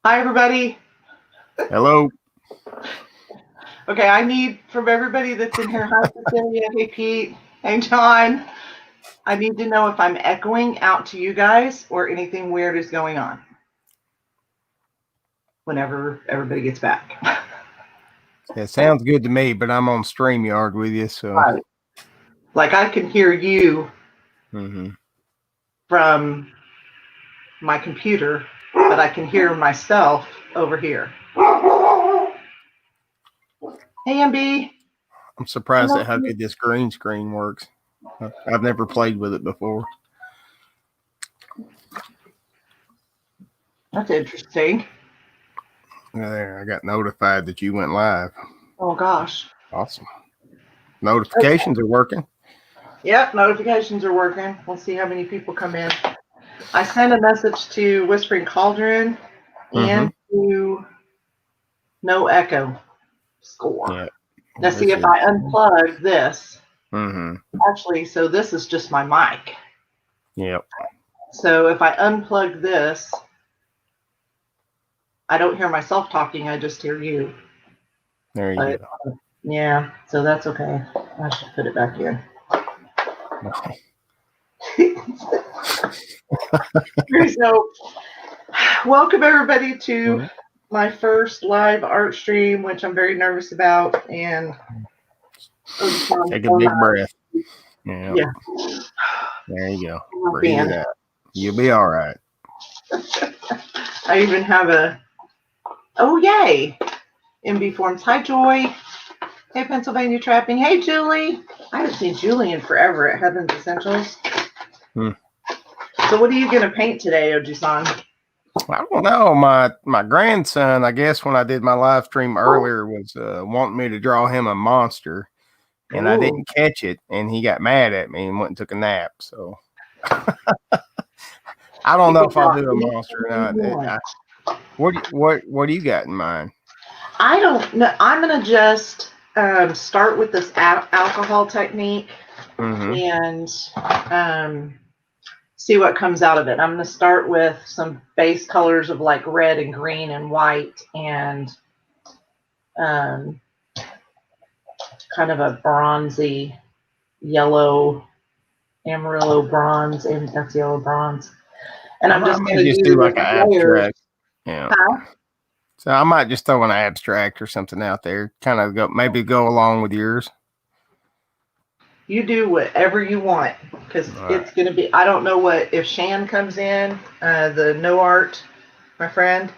Hi, everybody. Hello. Okay, I need from everybody that's in here. Hi, Cecilia. Hey, Pete. Hey, John. I need to know if I'm echoing out to you guys or anything weird is going on whenever everybody gets back. It sounds good to me, but I'm on StreamYard with you, so. Right. Like I can hear you from my computer, but I can hear myself over here. Hey, MB. I'm surprised at how good this green screen works. I've never played with it before. That's interesting. There, I got notified that you went live. Oh, gosh. Awesome. Notifications are working. Yep, notifications are working. We'll see how many people come in. I sent a message to Whispering Cauldron and to No Echo Score. Yeah. Now, see if I unplug this. Mm-hmm. Actually, so this is just my mic. Yep. So if I unplug this, I don't hear myself talking. I just hear you. There you go. Yeah, so that's okay. I should put it back in. So, welcome everybody to my first live art stream, which I'm very nervous about. And take a big breath. Yeah. There you go. Breathe it out. You'll be all right. I even have oh yay, MB Forms. Hi Joy. Hey Pennsylvania Trapping. Hey Julie. I haven't seen Julie in forever at Heaven's Essentials. So what are you gonna paint today, Oji-san? I don't know. My grandson, I guess when I did my live stream earlier, was wanting me to draw him a monster. And I didn't catch it, and he got mad at me and went and took a nap. So I don't know if I'll do a monster or not. What do you got in mind? I don't know. I'm gonna just start with this alcohol technique and see what comes out of it. I'm gonna start with some base colors of like red and green and white and kind of a bronzy yellow, amarillo bronze, and that's yellow bronze. And I'm just going to do like an abstract. Yeah. So I might just throw an abstract or something out there, kind of go along with yours. You do whatever you want, because it's going to be, I don't know if Shan comes in, the No Art, my friend.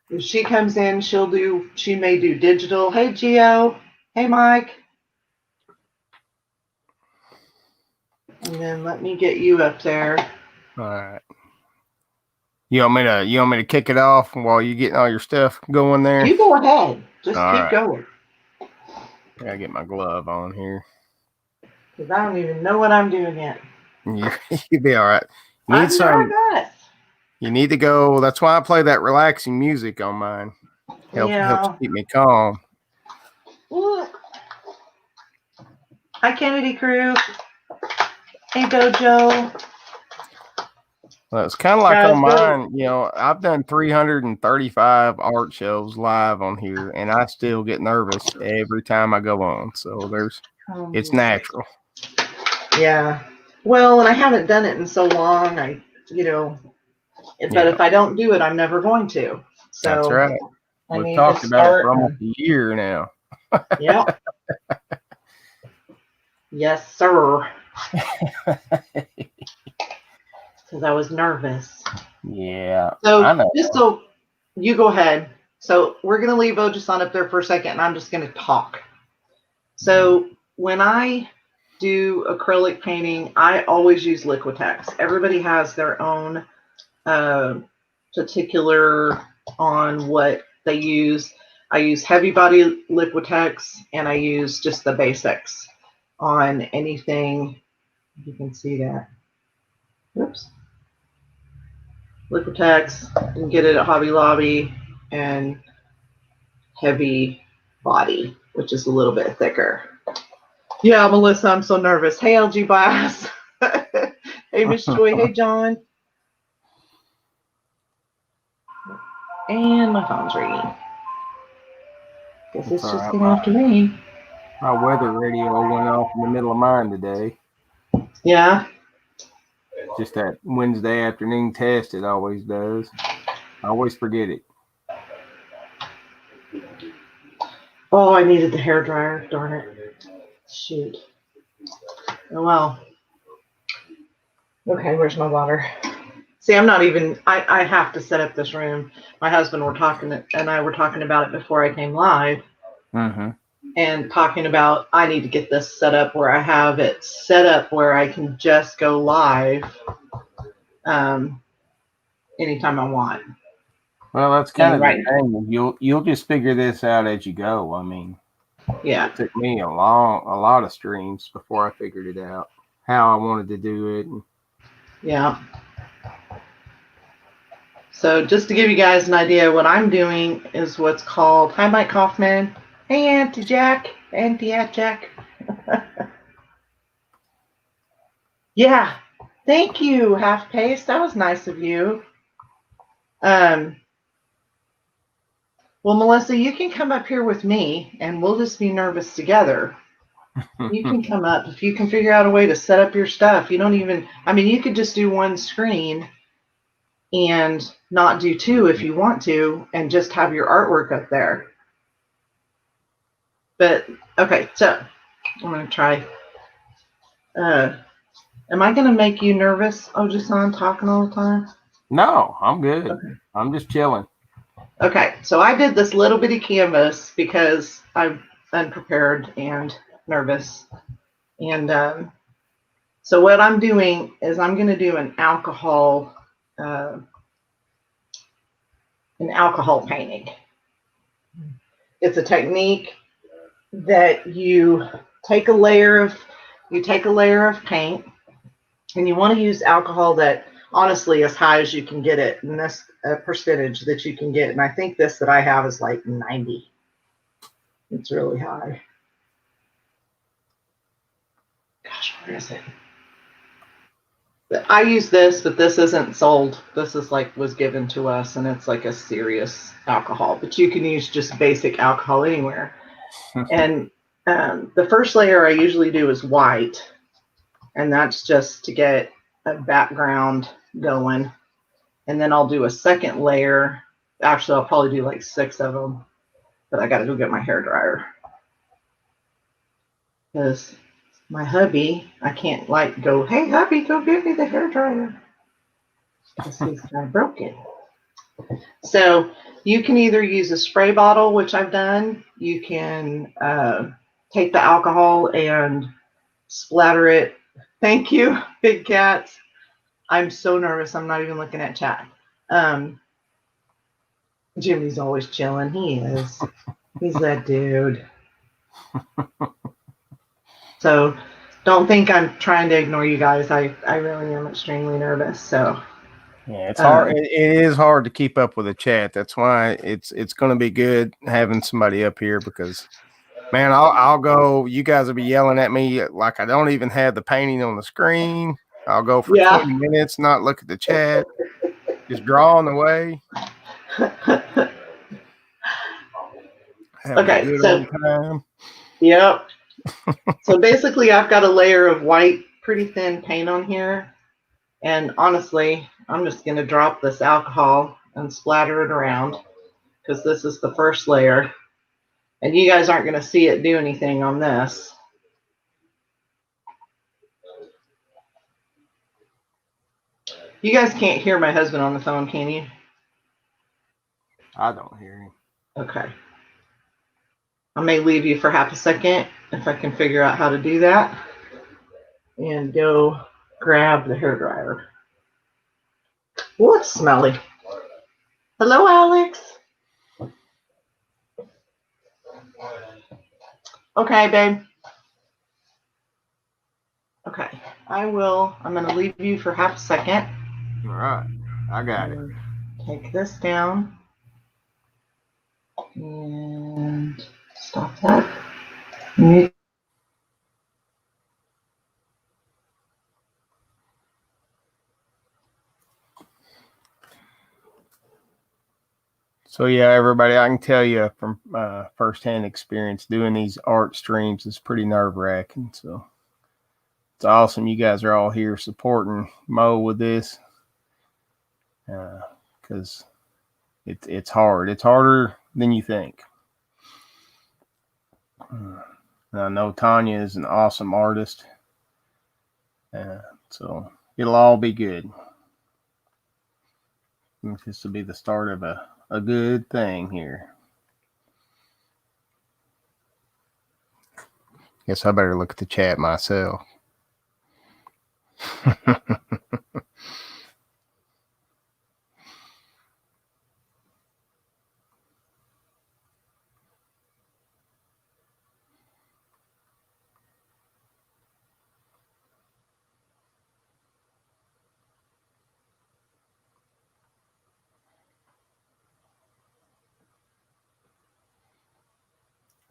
If she comes in, she may do digital. Hey, Gio. Hey, Mike. And then let me get you up there. All right. You want me to kick it off while you getting all your stuff going there? You go ahead. Just keep going. I gotta get my glove on here. Because I don't even know what I'm doing yet. You'll be all right. You need to go. That's why I play that relaxing music on mine. Helps keep me calm. Hi, Kennedy Crew. Hey, Dojo. Well, it's kind of like on mine, I've done 335 art shows live on here, and I still get nervous every time I go on. So it's natural. Yeah. Well, and I haven't done it in so long. But if I don't do it, I'm never going to. So that's right. We've talked about it for almost a year now. Yep. Yes, sir. Because I was nervous. Yeah. So you go ahead. So we're going to leave Oji-san up there for a second, and I'm just going to talk. So when I do acrylic painting, I always use Liquitex. Everybody has their own particular on what they use. I use heavy body Liquitex, and I use just the basics on anything. You can see that. Oops. Liquitex, you can get it at Hobby Lobby, and heavy body, which is a little bit thicker. Yeah, Melissa, I'm so nervous. Hey, LG Bias. Hey, Miss Joy. Hey, John. And my phone's ringing. Guess It's it's all just right. gonna have to ring. My weather radio went off in the middle of mine today. Yeah. Just that Wednesday afternoon test, it always does. I always forget it. Oh, I needed the hair dryer. Darn it. Shoot. Oh well. Okay, where's my water? See, I'm not even. I have to set up this room. My husband and I were talking about it before I came live, Mm-hmm. and talking about I need to get this set up where I have it set up where I can just go live anytime I want. Well, that's kind And of the right, thing. You'll just figure this out as you go. I mean, yeah, it took me a lot of streams before I figured it out how I wanted to do it. yeah. So just to give you guys an idea, what I'm doing is what's called, hi Mike Kaufman, hey Auntie Jack, Auntie at Jack. Yeah, thank you, Half Pace. That was nice of you. Well, Melissa, you can come up here with me and we'll just be nervous together. You can come up if you can figure out a way to set up your stuff. You don't even, I mean, you could just do one screen and not do two if you want to and just have your artwork up there. But, okay, so I'm going to try. Am I going to make you nervous, Ojisan, talking all the time? No, I'm good. Okay. I'm just chilling. Okay, so I did this little bitty canvas because I'm unprepared and nervous. And so what I'm doing is I'm going to do an alcohol painting. It's a technique that you take a layer of paint, and you want to use alcohol that honestly as high as you can get it, and this percentage that you can get. And I think this that I have is like 90. It's really high. Gosh, where is it? I use this, but this isn't sold. This is like was given to us, and it's like a serious alcohol. But you can use just basic alcohol anywhere. And the first layer I usually do is white, and that's just to get a background going. And then I'll do a second layer. Actually, I'll probably do like 6 of them, but I got to go get my hair dryer because my hubby, I can't like go, hey hubby, go get me the hair dryer because he's kind of broken. So you can either use a spray bottle, which I've done. You can take the alcohol and splatter it. Thank you, big cats. I'm so nervous. I'm not even looking at chat. Jimmy's always chilling. He is. He's that dude. So don't think I'm trying to ignore you guys. I really am extremely nervous. So yeah, it's hard. It is hard to keep up with the chat. That's why it's going to be good having somebody up here because, man, I'll go. You guys will be yelling at me like I don't even have the painting on the screen. I'll go for 20 minutes, not look at the chat, just drawing away. Having a good old time. Yep. So basically, I've got a layer of white, pretty thin paint on here. And honestly, I'm just going to drop this alcohol and splatter it around because this is the first layer. And you guys aren't going to see it do anything on this. You guys can't hear my husband on the phone, can you? I don't hear him. Okay. I may leave you for half a second if I can figure out how to do that. And go grab the hairdryer. Oh, it's smelly. Hello, Alex. Okay, babe. Okay, I'm going to leave you for half a second. All right, I got it. Take this down and stop that. So yeah, everybody, I can tell you from firsthand experience, doing these art streams is pretty nerve-wracking. So it's awesome you guys are all here supporting Mo with this, because it's hard. It's harder than you think. I know Tanya is an awesome artist, so it'll all be good. This will be the start of a good thing here. Guess I better look at the chat myself.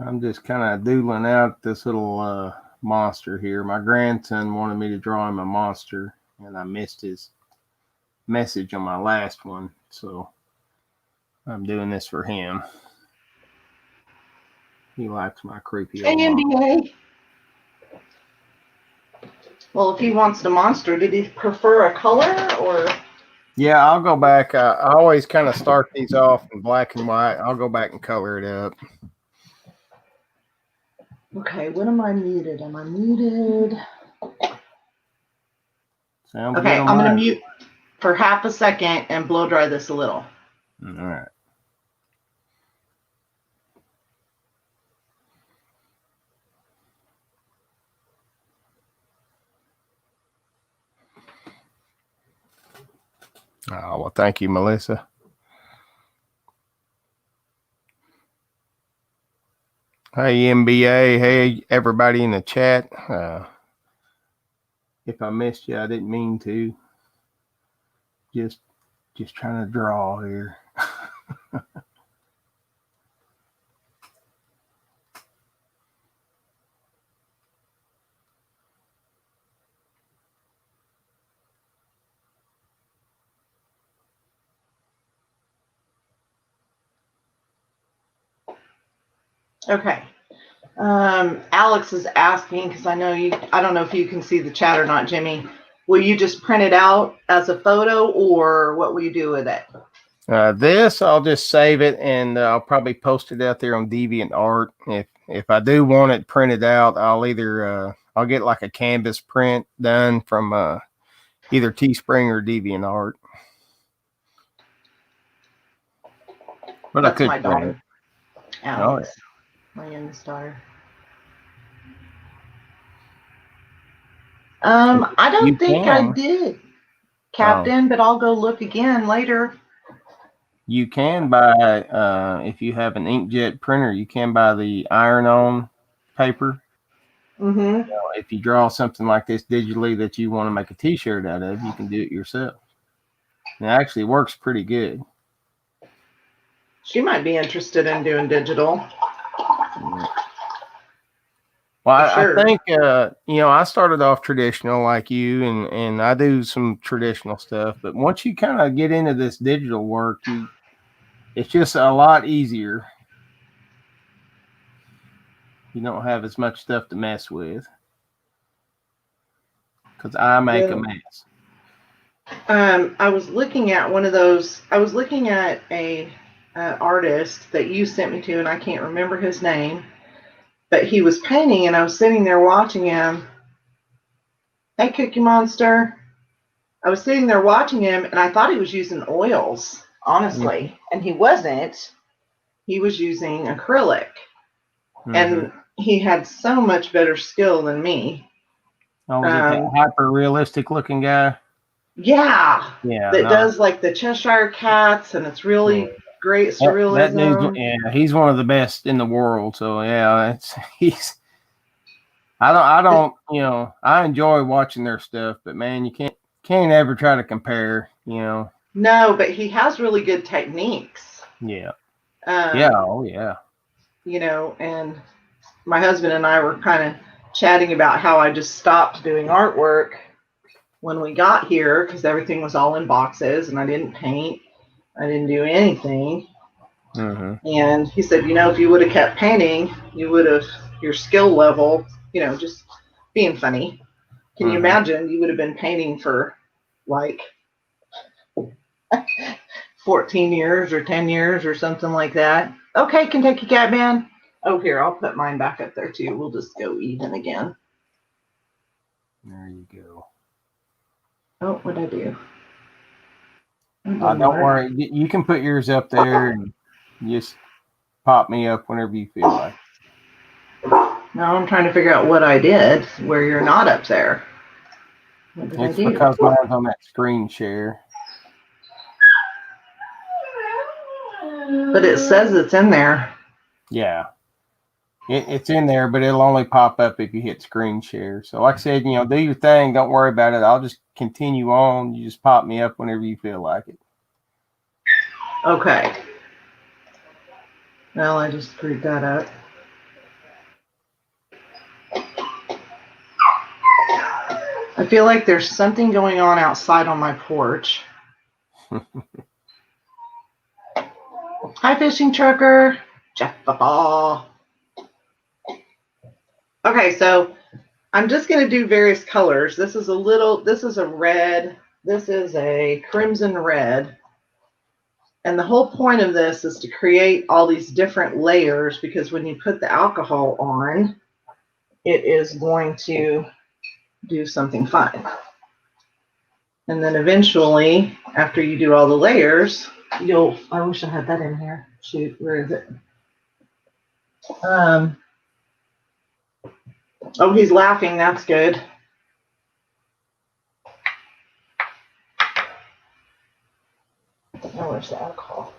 I'm just kind of doodling out this little monster here. My grandson wanted me to draw him a monster, and I missed his message on my last one, so I'm doing this for him. He likes my creepy old NBA. Well, if he wants the monster, did he prefer a color or? Yeah, I'll go back. I always kind of start these off in black and white. I'll go back and color it up. Okay, when am I muted? Am I muted? Sounds okay, good. I'm going to mute for half a second and blow dry this a little. All right. Oh, well, thank you, Melissa. Hey, MBA. Hey, everybody in the chat. If I missed you, I didn't mean to. Just trying to draw here. Okay. Alex is asking, because I don't know if you can see the chat or not, Jimmy. Will you just print it out as a photo, or what will you do with it? This, I'll just save it, and I'll probably post it out there on DeviantArt. If I do want it printed out, I'll either I'll get like a canvas print done from either Teespring or DeviantArt. But That's I could my daughter, Alex, my youngest daughter. I don't think I did, Captain, but I'll go look again later. You can buy, if you have an inkjet printer, you can buy the iron-on paper. Mm-hmm. If you draw something like this digitally that you want to make a T-shirt out of, you can do it yourself. And it actually works pretty good. She might be interested in doing digital. Well, I think, I started off traditional like you, and I do some traditional stuff. But once you kind of get into this digital work, it's just a lot easier. You don't have as much stuff to mess with. Because I make a mess. I was looking at one of those. I was looking at a artist that you sent me to, and I can't remember his name. But he was painting, and I was sitting there watching him. Hey, Cookie Monster. I was sitting there watching him, and I thought he was using oils, honestly. And he wasn't. He was using acrylic. And he had so much better skill than me. Oh, was it that hyper-realistic looking guy? Yeah. That does like the Cheshire Cats, and it's really great surrealism. That dude, he's one of the best in the world. So yeah, I don't, I enjoy watching their stuff, but man, you can't ever try to compare, No, but he has really good techniques. Yeah. And my husband and I were kind of chatting about how I just stopped doing artwork when we got here because everything was all in boxes and I didn't paint. I didn't do anything. And he said, if you would have kept painting, you would have, your skill level, just being funny. Can you imagine? You would have been painting for like 14 years or 10 years or something like that. Okay, Kentucky Catman. Oh, here, I'll put mine back up there too. We'll just go even again. There you go. Oh, what'd I do? Don't worry. You can put yours up there and just pop me up whenever you feel like. Now I'm trying to figure out what I did where you're not up there. What did I do? Because mine's on that screen share. But it says it's in there. Yeah. It's in there, but it'll only pop up if you hit screen share. So like I said, do your thing. Don't worry about it. I'll just continue on. You just pop me up whenever you feel like it. Okay. Well, I just screwed that up. I feel like there's something going on outside on my porch. Hi, fishing trucker. Jeff the ball. Okay, so I'm just going to do various colors. This is a red. This is a crimson red. And the whole point of this is to create all these different layers, because when you put the alcohol on, it is going to do something fun. And then eventually, after you do all the layers, I wish I had that in here. Shoot, where is it? Oh, he's laughing. That's good. Oh, where's the alcohol?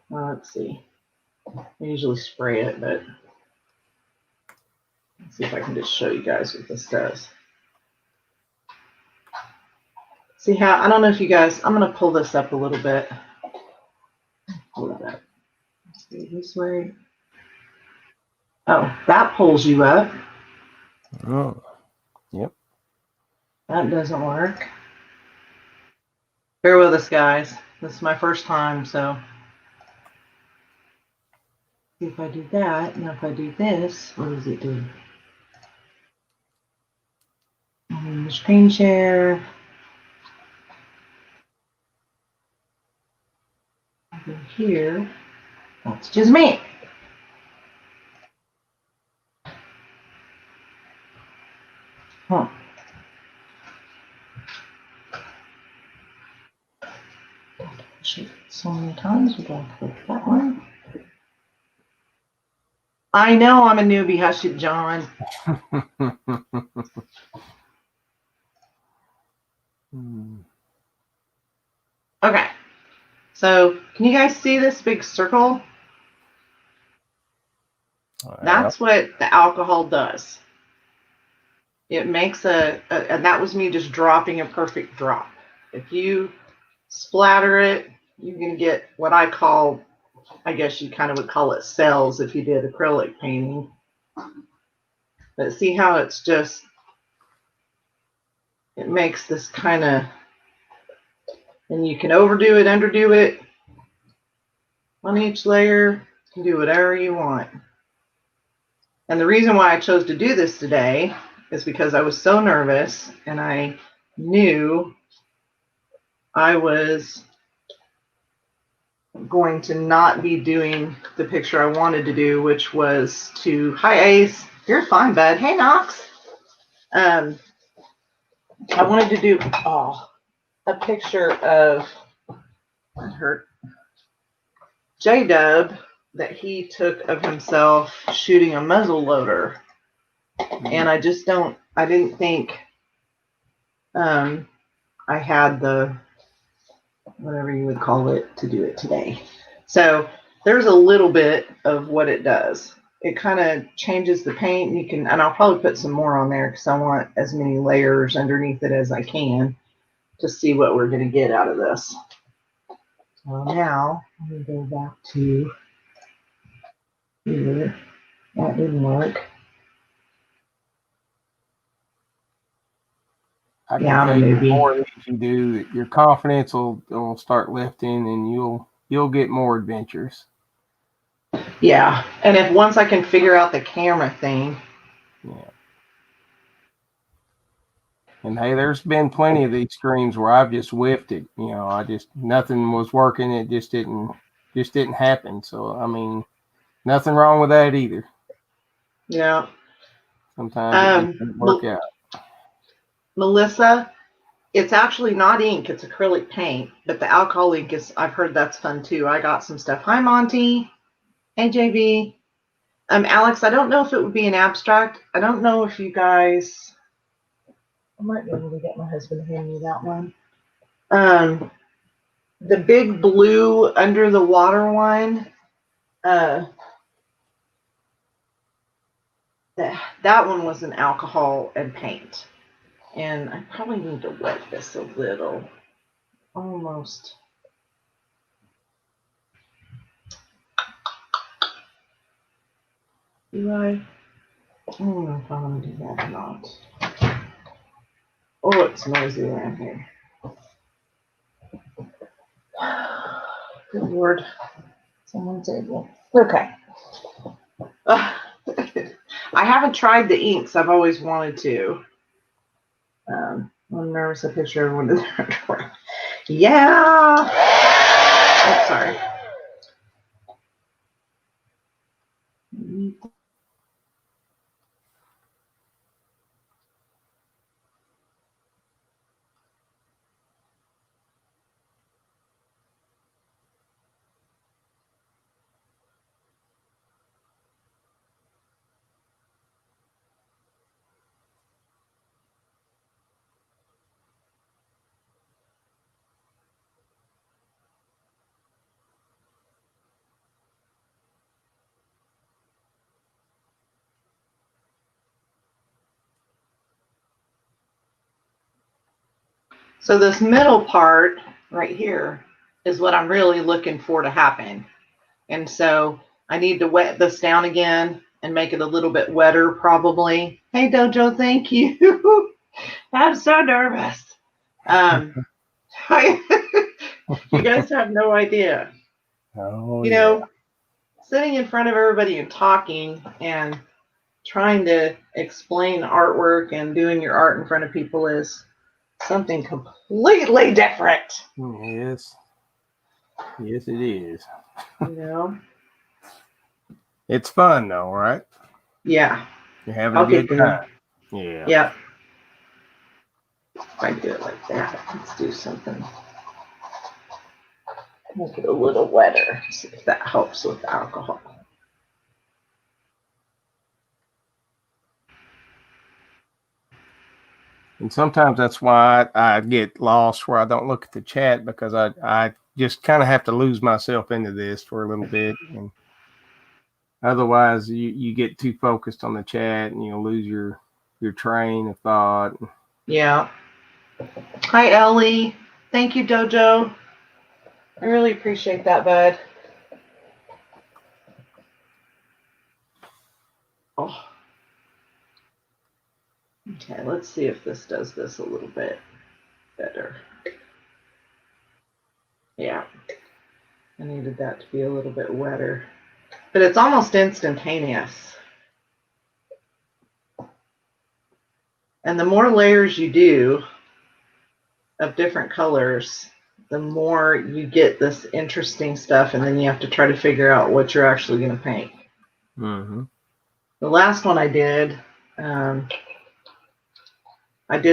Let's see. I usually spray it, but let's see if I can just show you guys what this does. See how, I don't know if you guys, I'm going to pull this up a little bit. Pull it up. Let's go this way. Oh, that pulls you up. Oh, yep. That doesn't work. Bear with us, guys. This is my first time, so. See if I do that, and if I do this, what does it do? The screen share. Over here, that's just me. Huh. So many times we gotta click that one. I know I'm a newbie. Hush it, John. Okay. So can you guys see this big circle? That's what the alcohol does. It makes and that was me just dropping a perfect drop. If you splatter it, you can get what I call, I guess you kind of would call it cells if you did acrylic painting. But see how it's just, it makes this kind of, and you can overdo it, underdo it on each layer. You can do whatever you want. And the reason why I chose to do this today is because I was so nervous and I knew I was going to not be doing the picture I wanted to do, which was to, hi Ace, you're fine, bud. Hey Knox. I wanted to do a picture of her J-Dub that he took of himself shooting a muzzle loader. And I didn't think I had the, whatever you would call it, to do it today. So there's a little bit of what it does. It kind of changes the paint. You can, and I'll probably put some more on there because I want as many layers underneath it as I can to see what we're going to get out of this. So now I'm going to go back to here. That didn't work. I can Yeah, tell you, the maybe. more of these you do, your confidence will start lifting, and you'll get more adventures. Yeah, and if once I can figure out the camera thing. Yeah. And hey, there's been plenty of these streams where I've just whiffed it. Nothing was working. It just didn't happen. So I mean, nothing wrong with that either. Yeah. Sometimes it just doesn't work out. Melissa, it's actually not ink, it's acrylic paint, but the alcohol ink I've heard that's fun too. I got some stuff. Hi, Monty. Hey, JB. Alex, I don't know if it would be an abstract. I don't know if you guys, I might be able to get my husband to hand me that one. The big blue under the water one, that one was an alcohol and paint. And I probably need to wet this a little. Almost. Do I don't know if I want to do that or not. Oh, it's noisy around here. Good Lord. Someone's able. Okay. I haven't tried the inks. I've always wanted to. I'm nervous. A picture of one of their. Yeah. Oh, sorry. So this middle part right here is what I'm really looking for to happen. And so I need to wet this down again and make it a little bit wetter probably. Hey Dojo, thank you. I'm so nervous. You guys have no idea. Oh, You know, sitting in front of everybody and talking and trying to explain artwork and doing your art in front of people is something completely different. Yes. Yes, it is. You know? It's fun though, right? Yeah. You're having a good time. Yeah. Yep. If I do it like that, let's do something. Make it a little wetter. See if that helps with the alcohol. And sometimes that's why I get lost where I don't look at the chat, because I just kind of have to lose myself into this for a little bit. And otherwise you get too focused on the chat and you'll lose your train of thought. Yeah. Hi, Ellie. Thank you, Dojo. I really appreciate that, bud. Oh. Okay, let's see if this does this a little bit better. Yeah. I needed that to be a little bit wetter. But it's almost instantaneous. And the more layers you do of different colors, the more you get this interesting stuff, and then you have to try to figure out what you're actually going to paint. Mm-hmm. The last one I did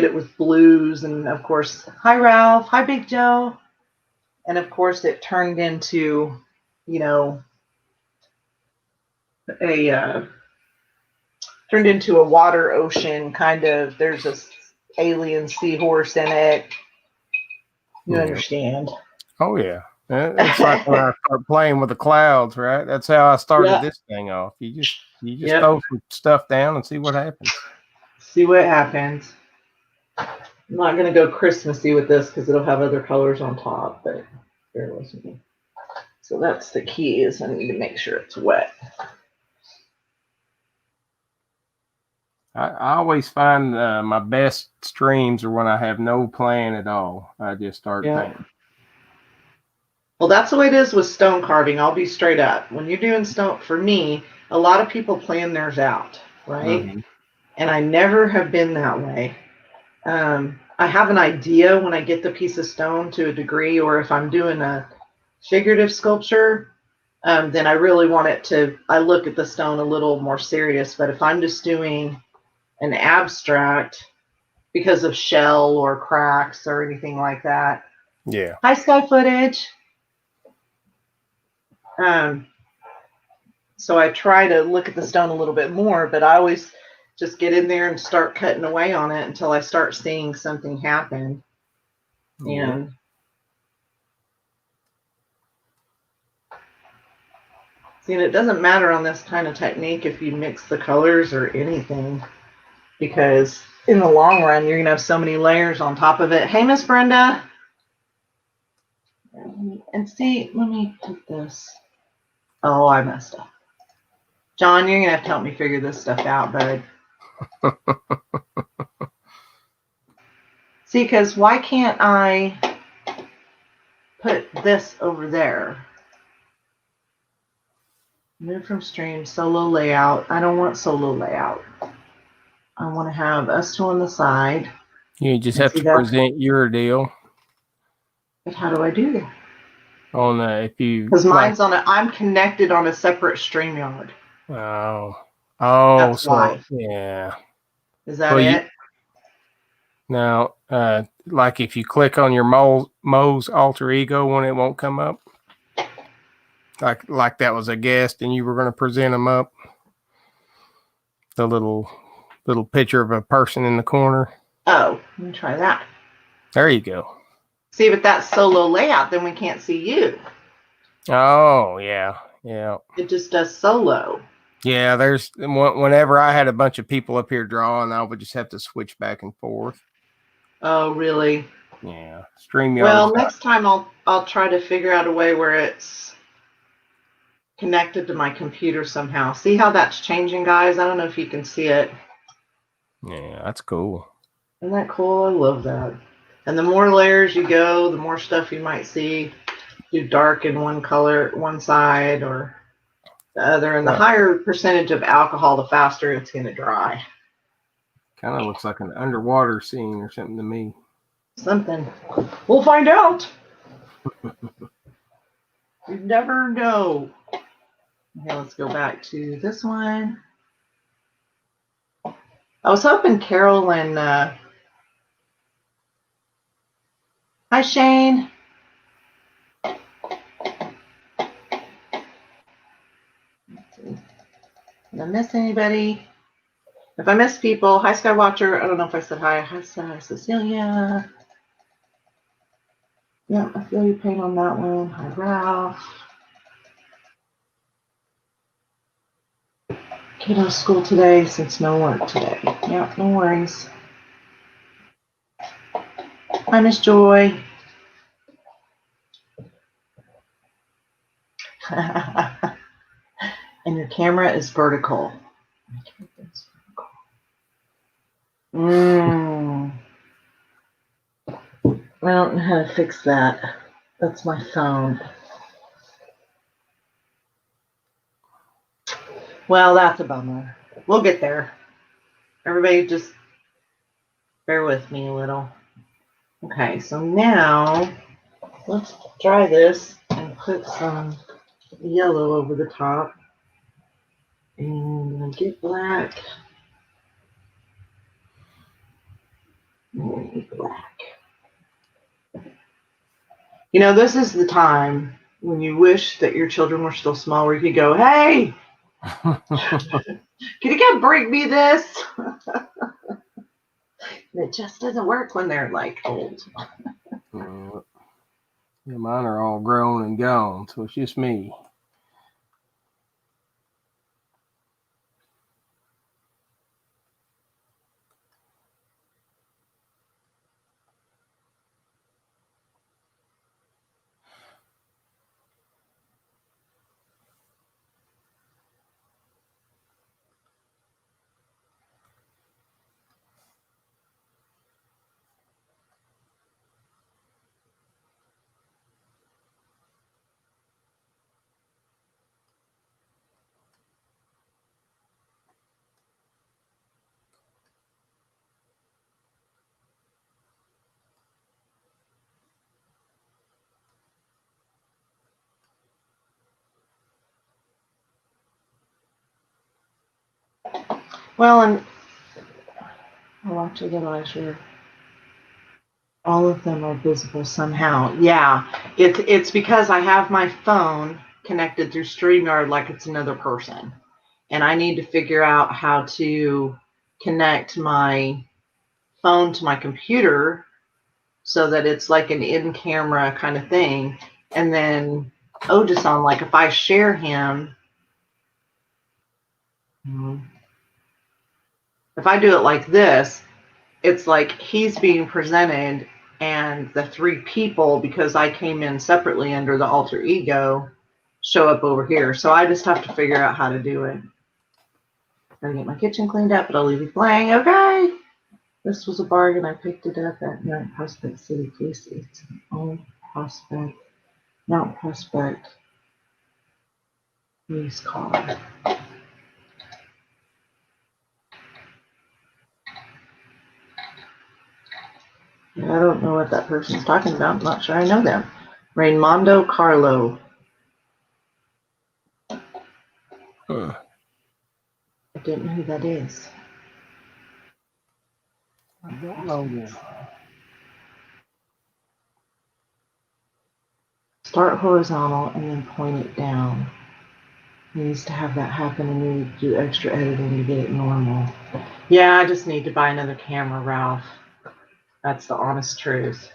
it with blues, and of course, hi Ralph, hi Big Joe, and of course it turned into, turned into a water ocean kind of. There's this alien seahorse in it. You understand? Oh yeah. It's like when I start playing with the clouds, right? That's how I started this thing off. You just throw some stuff down and see what happens. See what happens. I'm not going to go Christmassy with this because it'll have other colors on top, but bear with me. So that's the key, is I need to make sure it's wet. I always find my best streams are when I have no plan at all. I just start painting. Well, that's the way it is with stone carving. I'll be straight up. When you're doing stone, for me, a lot of people plan theirs out, right? Mm-hmm. And I never have been that way. I have an idea when I get the piece of stone to a degree, or if I'm doing a figurative sculpture, then I really want it to, I look at the stone a little more serious. But if I'm just doing an abstract because of shell or cracks or anything like that. Yeah. Hi, Sky Footage. So I try to look at the stone a little bit more, but I always just get in there and start cutting away on it until I start seeing something happen. Yeah. And see, and it doesn't matter on this kind of technique if you mix the colors or anything, because in the long run, you're going to have so many layers on top of it. Hey, Miss Brenda. And see, let me put this. Oh, I messed up. John, you're going to have to help me figure this stuff out, bud. See, because why can't I put this over there? Move from stream, solo layout. I don't want solo layout. I want to have us two on the side. You just have to present your deal. But how do I do that? On if you because mine's on a, I'm connected on a separate StreamYard. Oh, That's so why. yeah. Is that it? Now, like if you click on your Mo's alter ego one, it won't come up. Like that was a guest and you were going to present them up. The little picture of a person in the corner. Oh, let me try that. There you go. See, but that's solo layout, then we can't see you. Oh, yeah. Yeah. It just does solo. Yeah, there's whenever I had a bunch of people up here drawing, I would just have to switch back and forth. Oh, really? Yeah. StreamYard. Well, next time I'll try to figure out a way where it's connected to my computer somehow. See how that's changing, guys? I don't know if you can see it. Yeah, that's cool. Isn't that cool? I love that. And the more layers you go, the more stuff you might see. Do dark in one color, one side, or the other. And the higher percentage of alcohol, the faster it's going to dry. Kind of looks like an underwater scene or something to me. Something. We'll find out. You never know. Okay, let's go back to this one. I was hoping Carol and hi, Shane. Did I miss anybody? If I miss people, hi, Skywatcher. I don't know if I said hi. Hi, Cecilia. Yeah, I feel your pain on that one. Hi, Ralph. Kiddo school today since no work today. Yeah, no worries. Hi, Miss Joy. And your camera is vertical. I don't know how to fix that. That's my phone. Well, that's a bummer. We'll get there. Everybody just bear with me a little. Okay, so now let's try this and put some yellow over the top. And get black. Black. You know, this is the time when you wish that your children were still small, where you could go, hey, can you come bring me this? It just doesn't work when they're like old. Yeah, mine are all grown and gone, so it's just me. Well, and I'll actually get my sure. All of them are visible somehow. Yeah, it's because I have my phone connected through StreamYard like it's another person, and I need to figure out how to connect my phone to my computer so that it's like an in-camera kind of thing. And then Ojason, like if I share him, if I do it like this, it's like he's being presented and the three people, because I came in separately under the alter ego, show up over here. So I just have to figure out how to do it. Gotta get my kitchen cleaned up, but I'll leave you playing. Okay. This was a bargain. I picked it up at Mount Prospect City Police. It's an old Prospect, Mount Prospect police car. I don't know what that person's talking about. I'm not sure I know them. Raimondo Carlo. I didn't know who that is. I don't know them. Start horizontal and then point it down. It needs to have that happen, and you do extra editing to get it normal. Yeah, I just need to buy another camera, Ralph. That's the honest truth.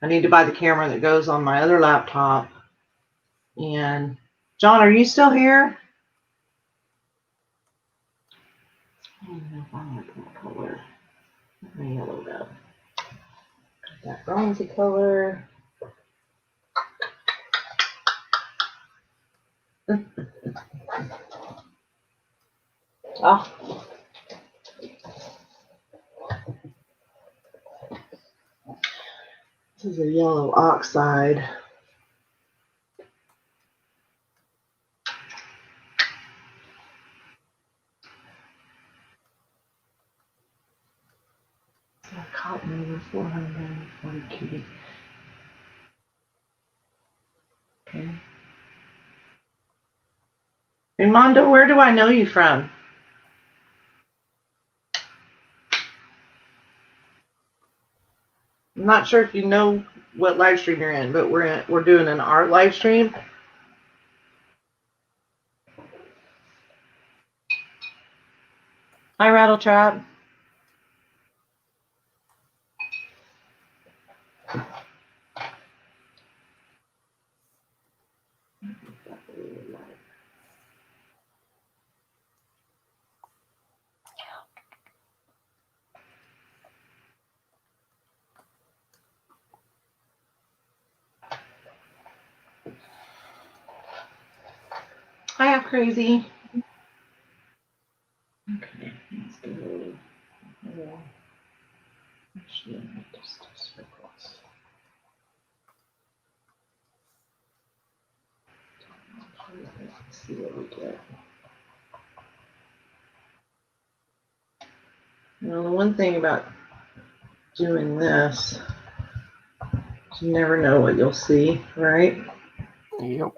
I need to buy the camera that goes on my other laptop. And John, are you still here? I don't know if I like that color. Let me yellow up. That bronzy color. Oh. This is a yellow oxide. Cotton over 440 cubic. Okay. Raimondo, where do I know you from? I'm not sure if you know what live stream you're in, but we're doing an art live stream. Hi, Rattletrap. Hi, I'm crazy. Okay, let's go. Actually, I need to circles. Let's see what we get. Now, the one thing about doing this is you never know what you'll see, right? Yep.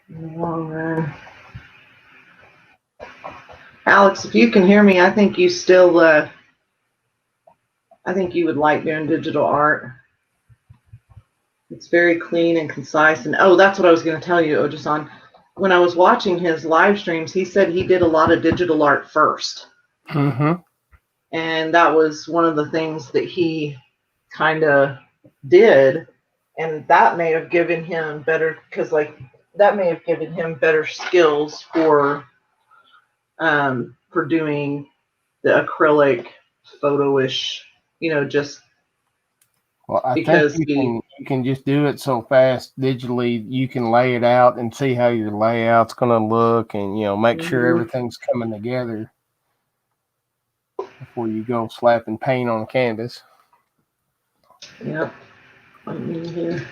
In the long run. Alex, if you can hear me, I think you still, I think you would like doing digital art. It's very clean and concise. And oh, that's what I was going to tell you, Ojason. When I was watching his live streams, he said he did a lot of digital art first. Mm-hmm. And that was one of the things that he kind of did. And that may have given him better, because like that may have given him better skills for doing the acrylic photo-ish, just Well, I think because you can just do it so fast digitally. You can lay it out and see how your layout's going to look, and make sure everything's coming together before you go slapping paint on a canvas. Yep. Let me here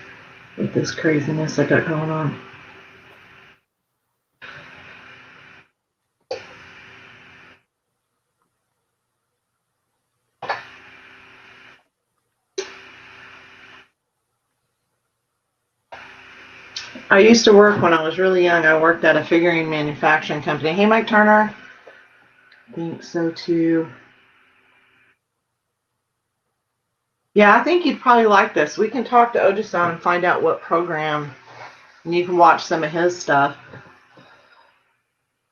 with this craziness I got going on. I used to work when I was really young. I worked at a figurine manufacturing company. Hey, Mike Turner. I think so too. Yeah, I think you'd probably like this. We can talk to Ojisan and find out what program, and you can watch some of his stuff.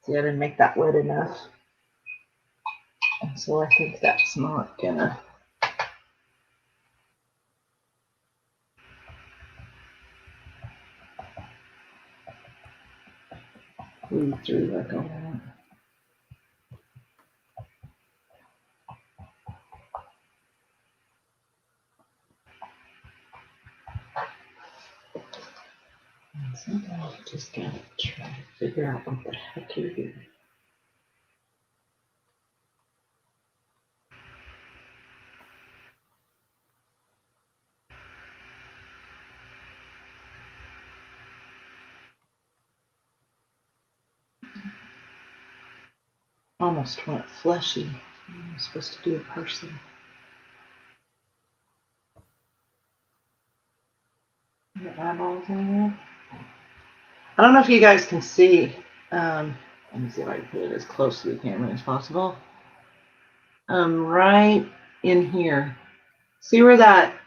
See, I didn't make that wet enough. And so I think that's not gonna. Bleed through like I want. Sometimes you just gotta try to figure out what the heck you're doing. Almost went fleshy. I'm supposed to do a person. Your eyeballs in there. I don't know if you guys can see. Let me see if I can put it as close to the camera as possible. Right in here. See where that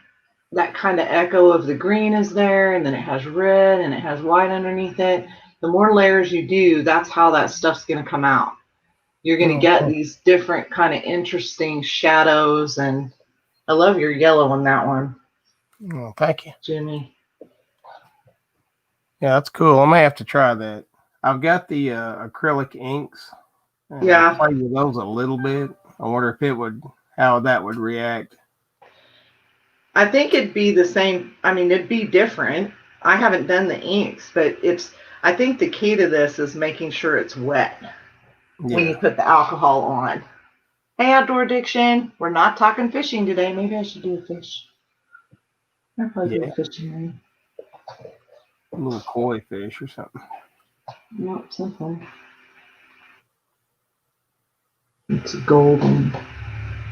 kind of echo of the green is there, and then it has red and it has white underneath it. The more layers you do, that's how that stuff's going to come out. You're going to get these different kind of interesting shadows, and I love your yellow on that one. Oh, thank you, Jimmy. Yeah, that's cool. I may have to try that. I've got the acrylic inks. Yeah. I play with those a little bit. I wonder if how that would react. I think it'd be the same. I mean, it'd be different. I haven't done the inks, but I think the key to this is making sure it's wet when you put the alcohol on. Hey, Outdoor Addiction, we're not talking fishing today. Maybe I should do a fish. I'll probably do a fishing ring. A little koi fish or something. Nope, something. It's golden.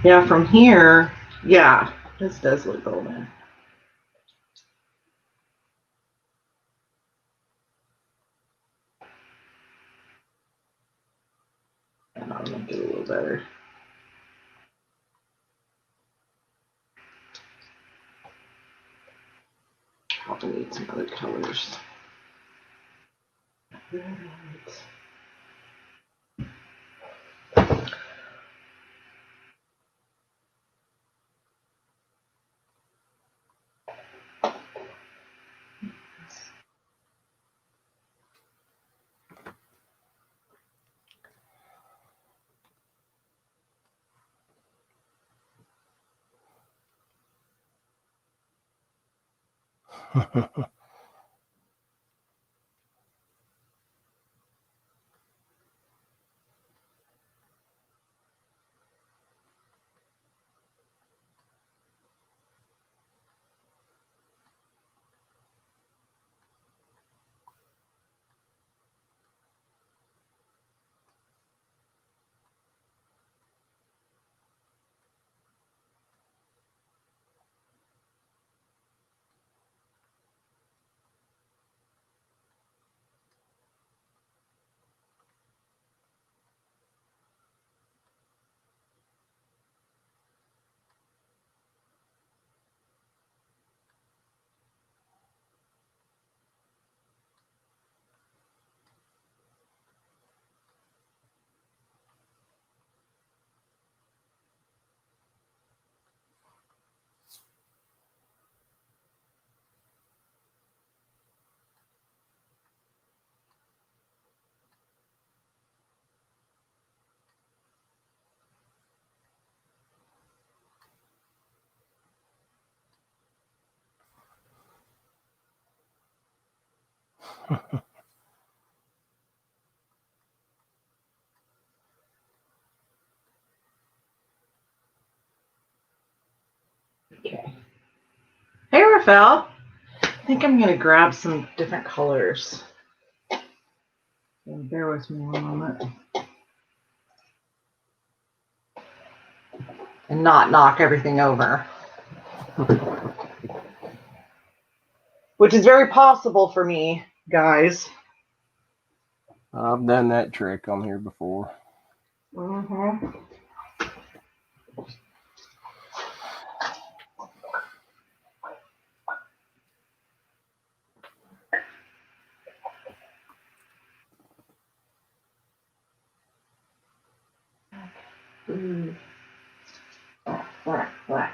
Yeah, from here, yeah, this does look golden. And I'll make it a little better. Probably need some other colors. Right. Okay. Hey, Rafael. I think I'm going to grab some different colors. So bear with me one moment. And not knock everything over. Which is very possible for me, guys. I've done that trick on here before. Mm-hmm. Black.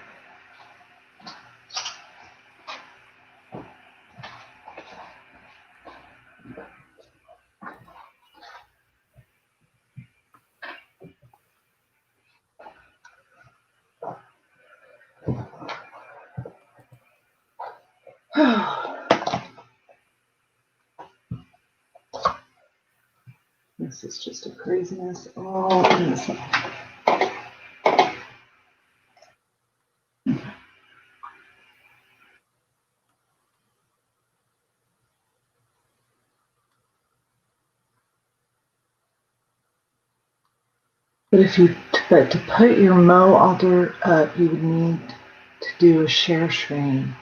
This is just a craziness. Oh, goodness. But to put your Mo altar up, you would need to do a share screen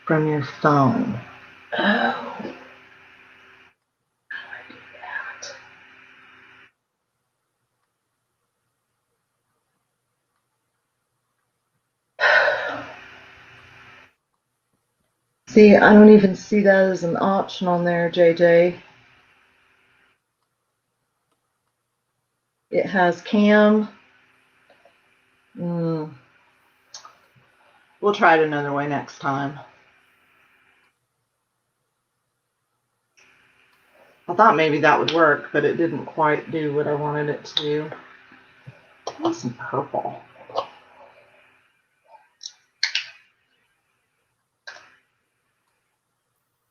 from your phone. Oh. See, I don't even see that as an option on there, JJ. It has cam. We'll try it another way next time. I thought maybe that would work, but it didn't quite do what I wanted it to do. I want some purple.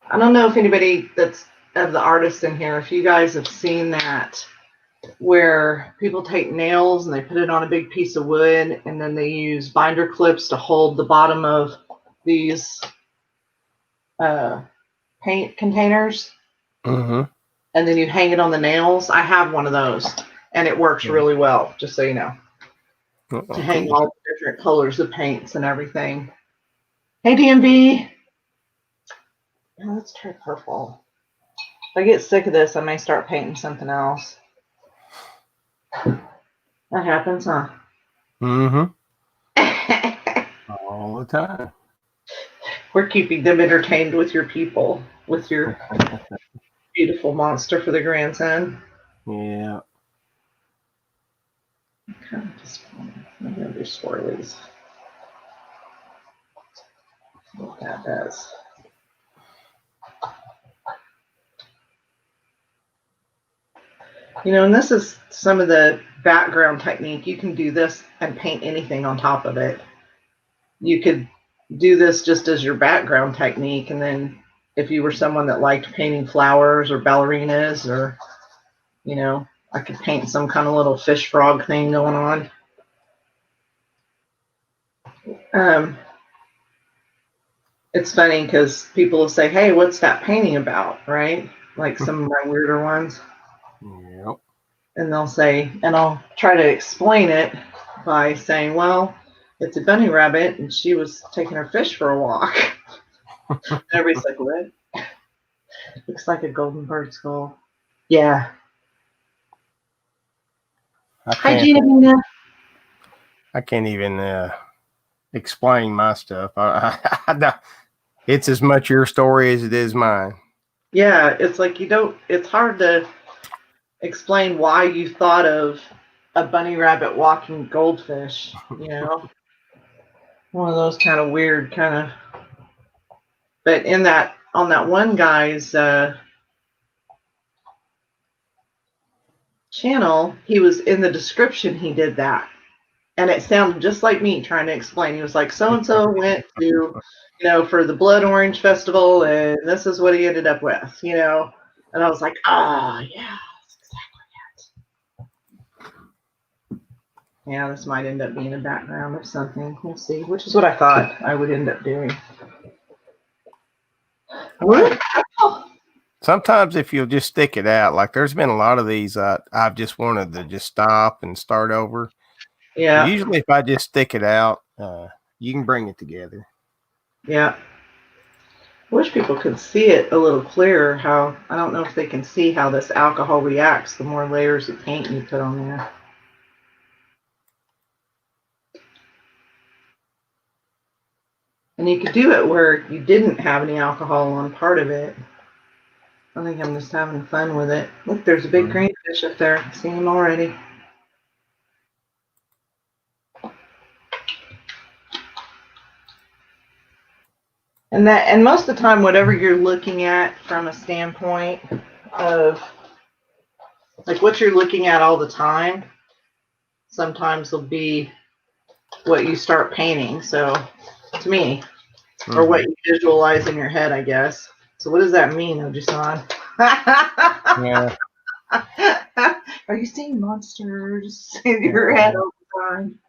I don't know if anybody that's of the artists in here, if you guys have seen that, where people take nails and they put it on a big piece of wood and then they use binder clips to hold the bottom of these paint containers. Mm-hmm. And then you hang it on the nails. I have one of those and it works really well, just so you know. To hang all the different colors of paints and everything. Hey, DMV. Yeah, let's try purple. If I get sick of this, I may start painting something else. That happens, huh? Mm-hmm. All the time. We're keeping them entertained with your people, with your beautiful monster for the grandson. Yeah. Okay, just maybe I'll do swirlies. See what that does. You know, and this is some of the background technique. You can do this and paint anything on top of it. You could do this just as your background technique, and then if you were someone that liked painting flowers or ballerinas, or, you know, I could paint some kind of little fish frog thing going on. It's funny because people will say, hey, what's that painting about, right? Like some of my weirder ones. Yep. And they'll say, and I'll try to explain it by saying, well, it's a bunny rabbit and she was taking her fish for a walk. And everybody's like, what? Looks like a golden bird skull. Yeah. Hi, Gina. I can't even explain my stuff. It's as much your story as it is mine. Yeah, it's like it's hard to explain why you thought of a bunny rabbit walking goldfish, you know? One of those kind of weird but on that one guy's channel, he was in the description, he did that. And it sounded just like me trying to explain. He was like, so-and-so went to, you know, for the Blood Orange Festival, and this is what he ended up with, you know? And I was like, yeah, that's exactly it. Yeah, this might end up being a background of something. We'll see, which is what I thought I would end up doing. What? Sometimes if you'll just stick it out, like there's been a lot of these, I've just wanted to just stop and start over. Yeah. Usually if I just stick it out, you can bring it together. Yeah. I wish people could see it a little clearer. I don't know if they can see how this alcohol reacts the more layers of paint you put on there. And you could do it where you didn't have any alcohol on part of it. I think I'm just having fun with it. Look, there's a big green fish up there. I've seen him already. And most of the time, whatever you're looking at from a standpoint of like what you're looking at all the time, sometimes will be what you start painting. So to me, or what you visualize in your head, I guess. So what does that mean, Ojisan? Yeah. Are you seeing monsters in your head all the time?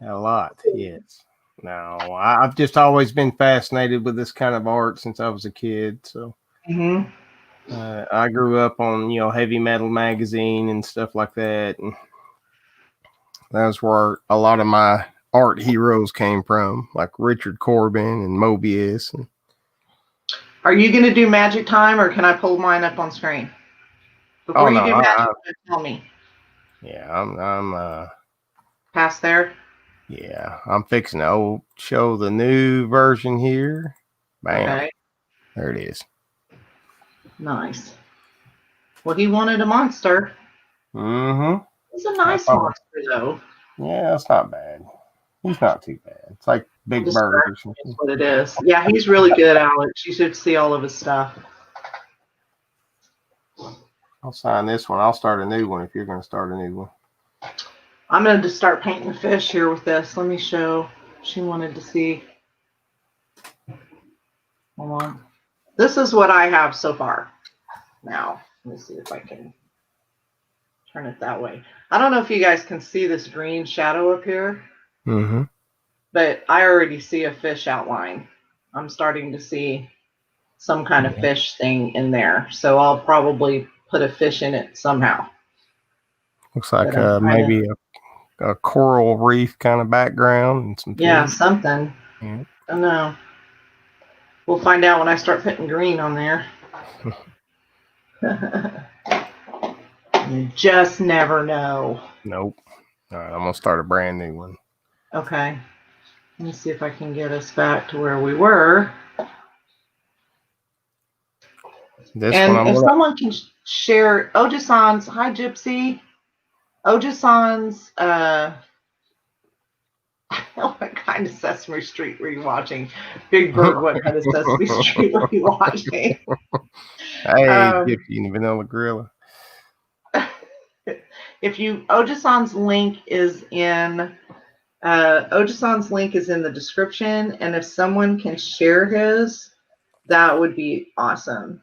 A lot, yes. No, I've just always been fascinated with this kind of art since I was a kid. So I grew up on heavy metal magazine and stuff like that, and that's where a lot of my art heroes came from, like Richard Corbin and Mobius. Are you going to do magic time, or can I pull mine up on screen? Before you do magic, tell me. Yeah, I'm past there. Yeah, I'm fixing to show the new version here. Bam. Okay. There it is. Nice. Well, he wanted a monster. Mm-hmm. It's a nice monster, though. Yeah, it's not bad. He's not too bad. It's like Big Bird or something. That's what it is. Yeah, he's really good, Alex. You should see all of his stuff. I'll sign this one. I'll start a new one if you're going to start a new one. I'm going to just start painting fish here with this. Let me show. She wanted to see. Hold on. This is what I have so far. Now, let me see if I can turn it that way. I don't know if you guys can see this green shadow up here. Mm-hmm. But I already see a fish outline. I'm starting to see some kind of fish thing in there. So I'll probably put a fish in it somehow. Looks like maybe a coral reef kind of background and some fish. Something. Yeah. I don't know. We'll find out when I start putting green on there. You just never know. Nope. All right, I'm going to start a brand new one. Okay. Let me see if I can get us back to where we were. If someone can share Ojisan's, hi Gypsy. Ojisan's, what kind of Sesame Street were you watching? Big Bird, what kind of Sesame Street were you watching? Hey, Gypsy and the Vanilla Gorilla. Ojisan's link is in the description, and if someone can share his, that would be awesome.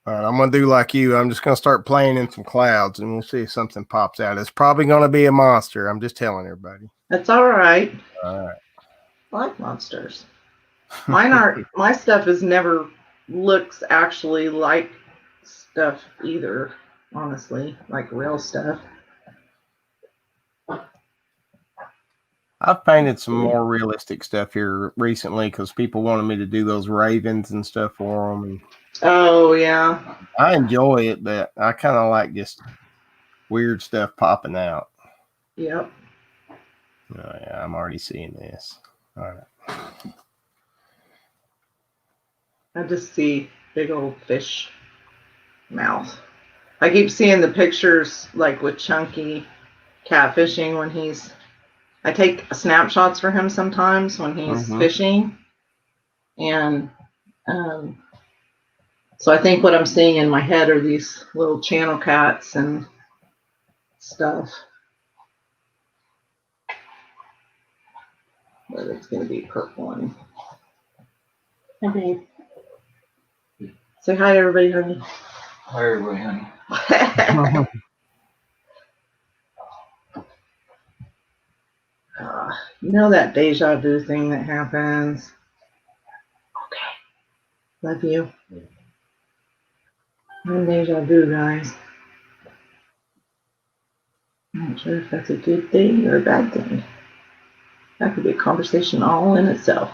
All right, I'm going to do like you. I'm just going to start playing in some clouds, and we'll see if something pops out. It's probably going to be a monster. I'm just telling everybody. That's all right. All right. I like monsters. My stuff never looks actually like stuff either, honestly, like real stuff. I've painted some more realistic stuff here recently because people wanted me to do those ravens and stuff for them. And oh, yeah. I enjoy it, but I kind of like just weird stuff popping out. Yep. Oh, yeah, I'm already seeing this. All right. I just see big old fish mouth. I keep seeing the pictures like with Chunky catfishing when I take snapshots for him sometimes when he's fishing. And so I think what I'm seeing in my head are these little channel cats and stuff. But it's going to be purple. And hi, babe. Say hi to everybody, honey. Hi, everybody, honey. You know that deja vu thing that happens? Okay. Love you. I'm deja vu, guys. I'm not sure if that's a good thing or a bad thing. That could be a conversation all in itself.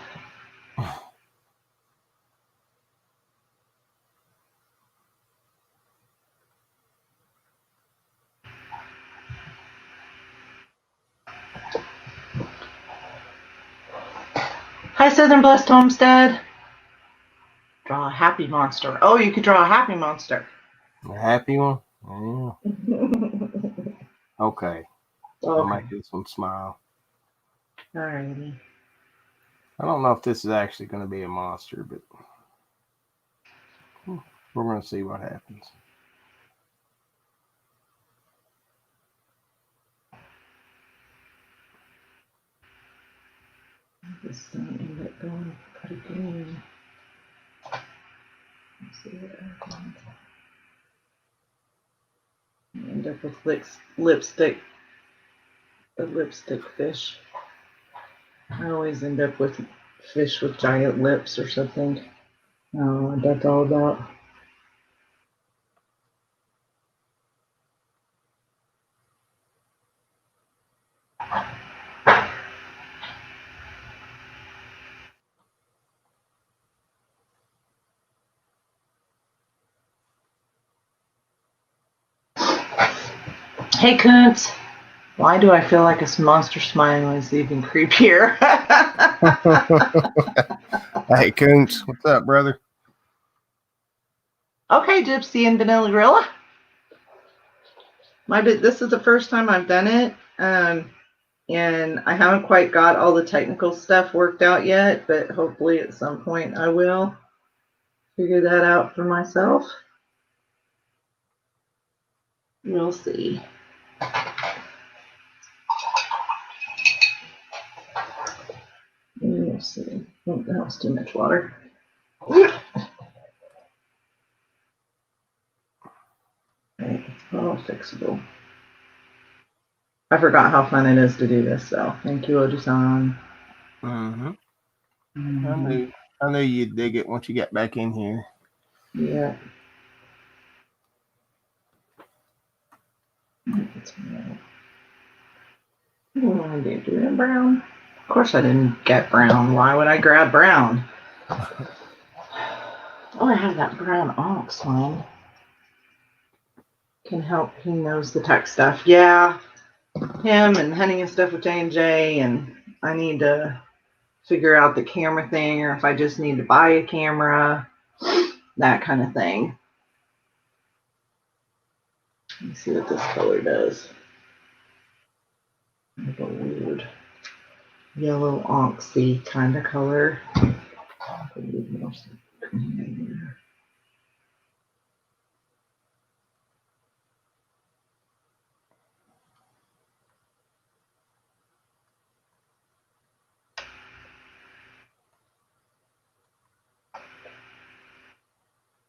Hi, Southern Blessed Homestead. Draw a happy monster. Oh, you could draw a happy monster. A happy one? Yeah. Okay. I'll make this one smile. Alrighty. I don't know if this is actually going to be a monster, but we're going to see what happens. This thing ended up going pretty green. Let's see what happens. End up with a lipstick fish. I always end up with fish with giant lips or something. I don't know what that's all about. Hey, Kuntz. Why do I feel like a monster smile is even creepier? Hey, Kuntz, what's up, brother? Okay, Gypsy and Vanilla Gorilla. This is the first time I've done it, and I haven't quite got all the technical stuff worked out yet, but hopefully at some point I will figure that out for myself. We'll see. We'll see. Oh, that was too much water. Right, all fixable. I forgot how fun it is to do this, so thank you, Oji-san. I knew you'd dig it once you get back in here. Yeah. I did do that brown. Of course I didn't get brown. Why would I grab brown? Oh, I have that brown ox one. Can help. He knows the tech stuff. Yeah. Him and hunting and stuff with J&J, and I need to figure out the camera thing, or if I just need to buy a camera, that kind of thing. Let me see what this color does. Like a weird yellow oxy kind of color.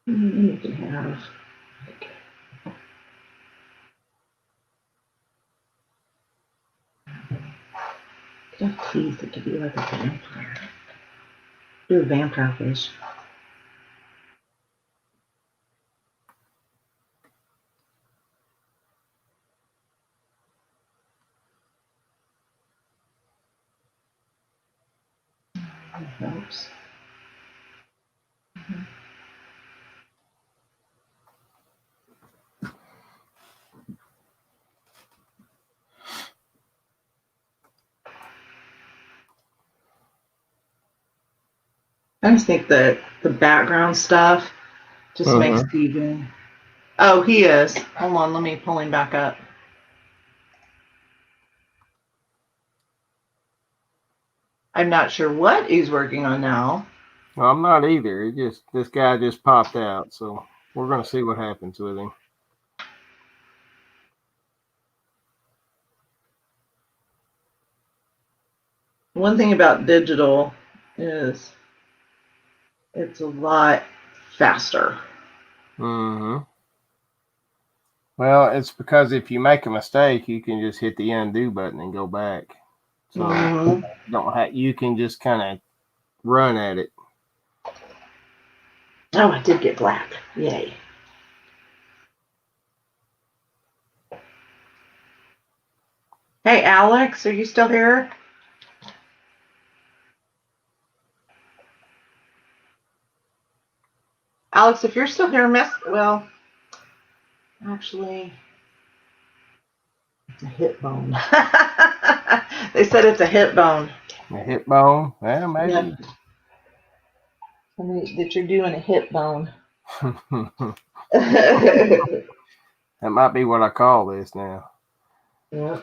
You can have teeth. It could be like a vampire. Do a vampire fish. That helps. I just think that the background stuff just makes it even. Oh, he is. Hold on, let me pull him back up. I'm not sure what he's working on now. Well, I'm not either. This guy just popped out, so we're gonna see what happens with him. One thing about digital is it's a lot faster. Well, it's because if you make a mistake, you can just hit the undo button and go back. So you can just kind of run at it. Oh, I did get black. Yay. Hey, Alex, are you still here? Alex, if you're still here, well, actually, it's a hip bone. They said it's a hip bone. A hip bone? Yeah, maybe. Yeah. That you're doing a hip bone. That might be what I call this now. Yeah.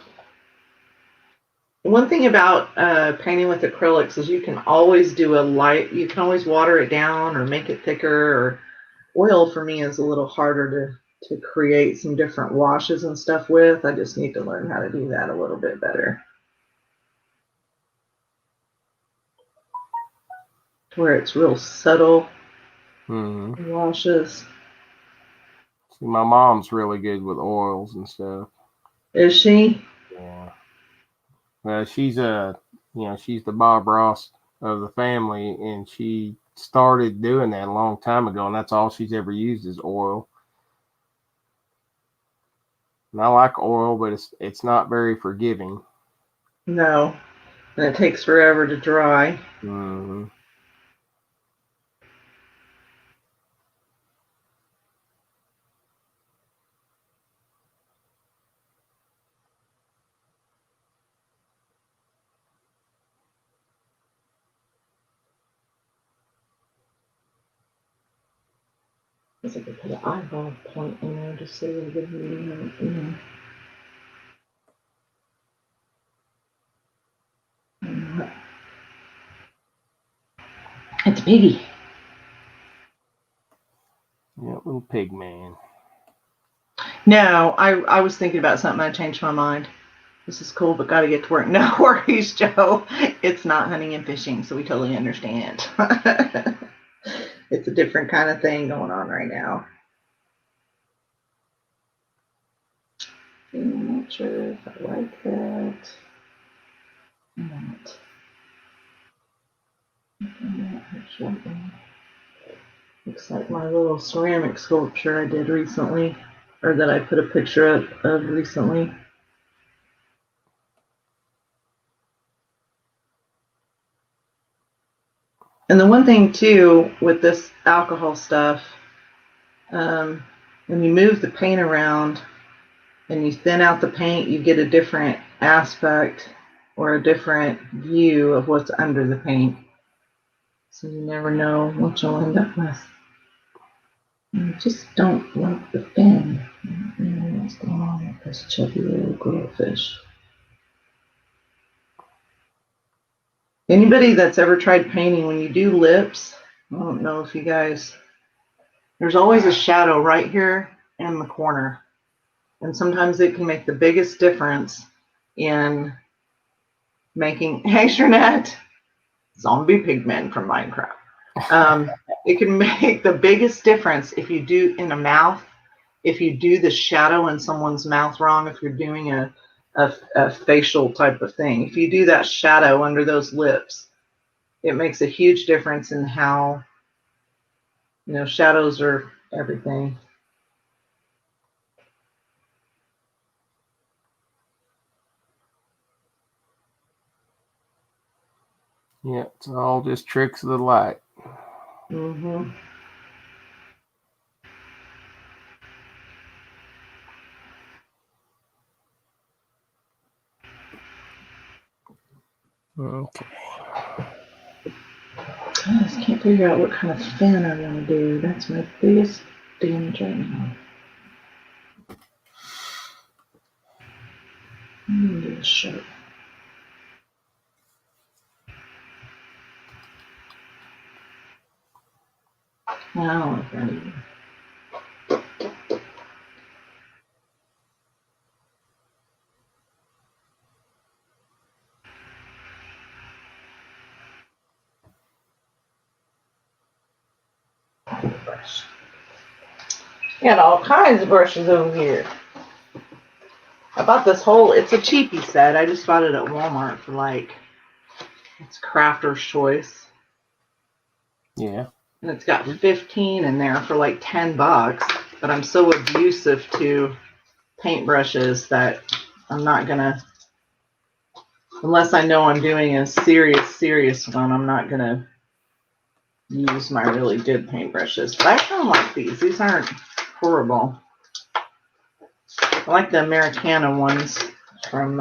One thing about painting with acrylics is you can always do a light, you can always water it down or make it thicker, or oil for me is a little harder to create some different washes and stuff with. I just need to learn how to do that a little bit better. Where it's real subtle washes. See, my mom's really good with oils and stuff. Is she? Yeah. Well, she's she's the Bob Ross of the family, and she started doing that a long time ago, and that's all she's ever used is oil. And I like oil, but it's not very forgiving. No. And it takes forever to dry. Mm-hmm. I guess I could put an eyeball point in there just so it'll give me, It's a piggy. Yeah, little pig man. No, I was thinking about something. I changed my mind. This is cool, but got to get to work. No worries, Joe. It's not hunting and fishing, so we totally understand. It's a different kind of thing going on right now. I'm not sure if I like that. Not. Looks like my little ceramic sculpture I did recently, or that I put a picture of recently. And the one thing too with this alcohol stuff, when you move the paint around and you thin out the paint, you get a different aspect or a different view of what's under the paint. So you never know what you'll end up with. I just don't like the fin. I don't know what's going on with this chubby little grillfish. Anybody that's ever tried painting, when you do lips, I don't know if you guys, there's always a shadow right here in the corner. And sometimes it can make the biggest difference in making, hey, Shernette, zombie pigmen from Minecraft. It can make the biggest difference if you do in a mouth, if you do the shadow in someone's mouth wrong, if you're doing a facial type of thing. If you do that shadow under those lips, it makes a huge difference in how, shadows are everything. Yeah, it's all just tricks of the light. Mm-hmm. Okay. I just can't figure out what kind of fin I want to do. That's my biggest damage right now. I'm going to do a shirt. I don't like that either. Brush. Got all kinds of brushes over here. I bought this whole, it's a cheapie set. I just bought it at Walmart for it's Crafter's Choice. Yeah. And it's got 15 in there for $10. But I'm so abusive to paintbrushes that I'm not gonna, unless I know I'm doing a serious one, I'm not gonna use my really good paintbrushes. But I kind of like these. These aren't horrible. I like the Americana ones from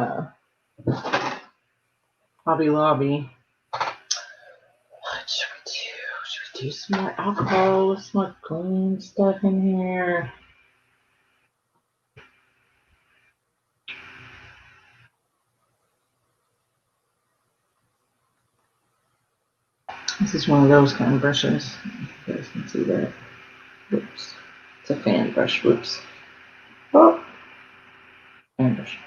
Hobby Lobby. What should we do? Should we do some more alcohol, some more clean stuff in here? This is one of those kind of brushes. You guys can see that. Whoops. It's a fan brush. Whoops. Oh. Fan brush.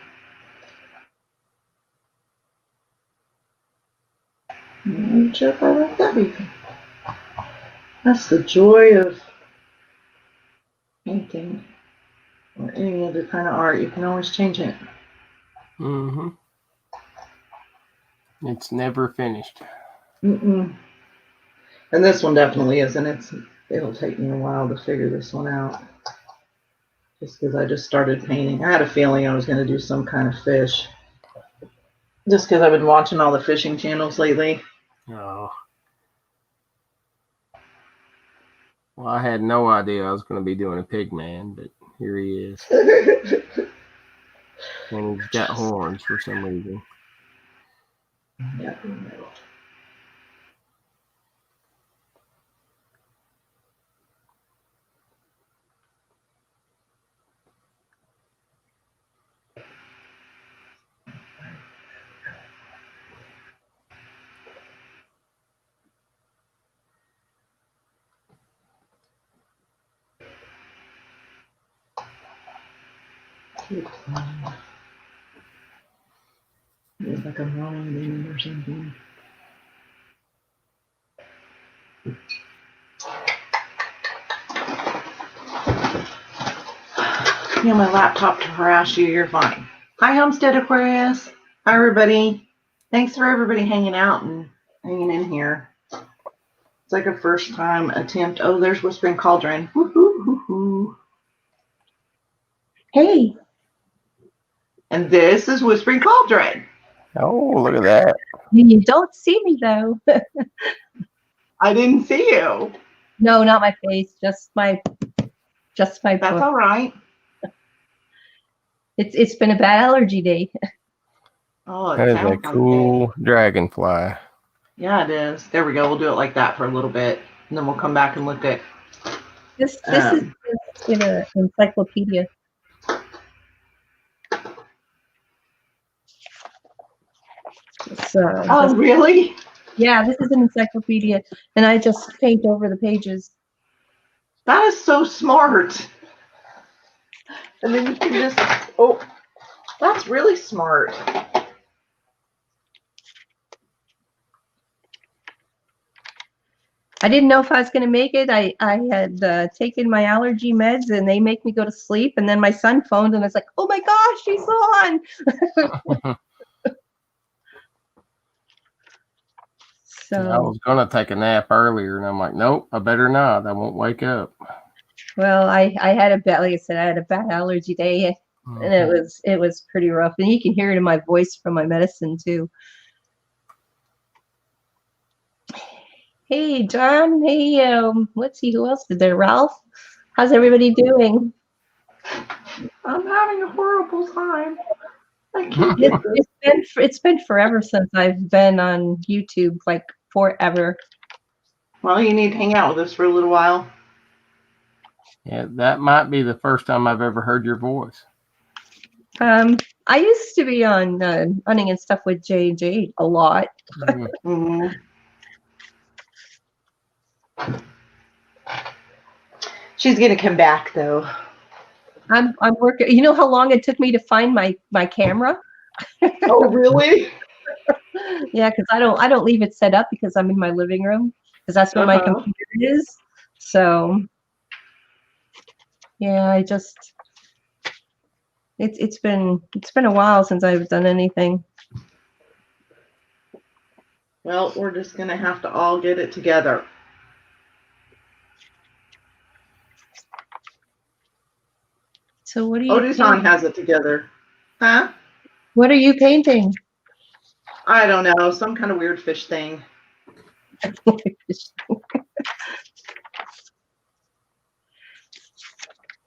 I'm not sure if I like that either. That's the joy of painting or any other kind of art. You can always change it. Mm-hmm. It's never finished. Mm-mm. And this one definitely isn't. It'll take me a while to figure this one out. Just because I just started painting. I had a feeling I was going to do some kind of fish. Just because I've been watching all the fishing channels lately. Oh. Well, I had no idea I was going to be doing a pig man, but here he is. And he's got horns for some reason. Yeah. It's like I'm wrong in or something. You know, my laptop to harass you, you're fine. Hi, Homestead Aquarius. Hi, everybody. Thanks for everybody hanging out and hanging in here. It's like a first time attempt. Oh, there's Whispering Cauldron. Woohoo, hoo-hoo. Hey. And this is Whispering Cauldron. Oh, look at that. You don't see me though. I didn't see you. No, not my face, just my That's book. all right. It's been a bad allergy day. Oh, it That is a sounds like cool dragonfly. it. Yeah, it is. There we go. We'll do it like that for a little bit, and then we'll come back and look at. This is just in an encyclopedia. Oh, really? Yeah, this is an encyclopedia, and I just paint over the pages. That is so smart. And then you can just. Oh, that's really smart. I didn't know if I was going to make it. I had taken my allergy meds, and they make me go to sleep. And then my son phoned, and I was like, "Oh my gosh, she's on!" So I was going to take a nap earlier, and I'm like, nope, I better not. I won't wake up. well, I had a bad, like I said, I had a bad allergy day, and it was pretty rough. And you can hear it in my voice from my medicine too. Hey, John. Hey, let's see who else did there. Ralph, how's everybody doing? I'm having a horrible time. It's been forever since I've been on YouTube, like forever. Well, you need to hang out with us for a little while. Yeah, that might be the first time I've ever heard your voice. I used to be on Hunting and Stuff with J&J a lot. Mm-hmm. She's gonna come back though. I'm working. You know how long it took me to find my camera? Oh, really? Yeah, because I don't leave it set up because I'm in my living room because that's where my computer is. So yeah, it's been a while since I've done anything. Well, we're just gonna have to all get it together. So what are you? Odusan has it together, huh? What are you painting? I don't know, some kind of weird fish thing.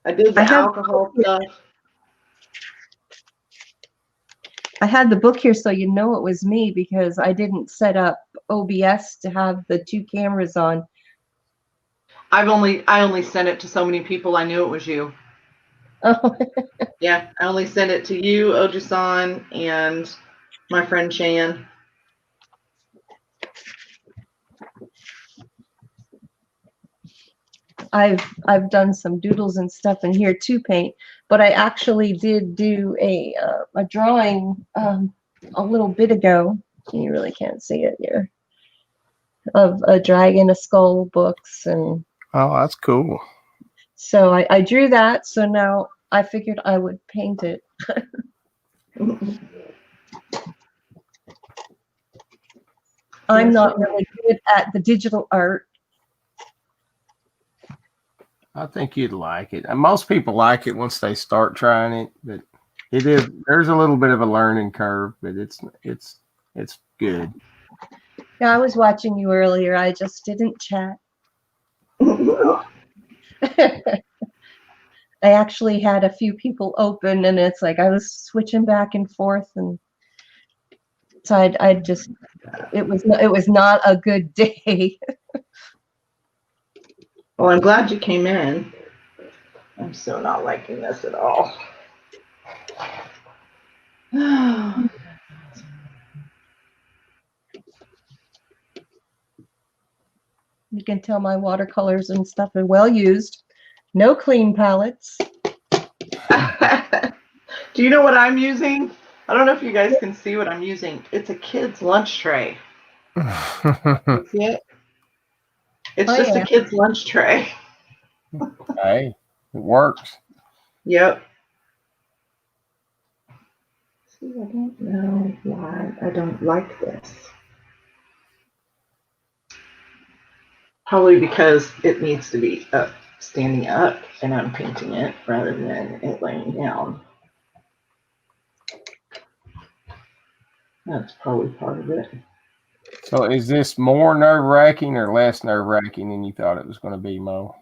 I did the alcohol stuff. I had the book here so you know it was me because I didn't set up OBS to have the 2 cameras on. I only sent it to so many people. I knew it was you. Oh, Yeah, I only sent it to you, Ojisan, and my friend Shan. I've done some doodles and stuff in here too, paint, but I actually did do a drawing a little bit ago. You really can't see it here. Of a dragon, a skull, books, and Oh, that's cool. so I drew that. So now I figured I would paint it. I'm not really good at the digital art. I think you'd like it. And most people like it once they start trying it, but there's a little bit of a learning curve, but it's good. Yeah, I was watching you earlier. I just didn't chat. I actually had a few people open, and it's like I was switching back and forth, and so I just it was not a good day. Well, I'm glad you came in. I'm so not liking this at all. You can tell my watercolors and stuff are well used. No clean palettes. Do you know what I'm using? I don't know if you guys can see what I'm using. It's a kid's lunch tray. You see it? It's just a kid's lunch tray. Hey, it works. Yep. See, I don't know why I don't like this. Probably because it needs to be standing up and I'm painting it rather than it laying down. That's probably part of it. So is this more nerve-wracking or less nerve-wracking than you thought it was going to be, Mo?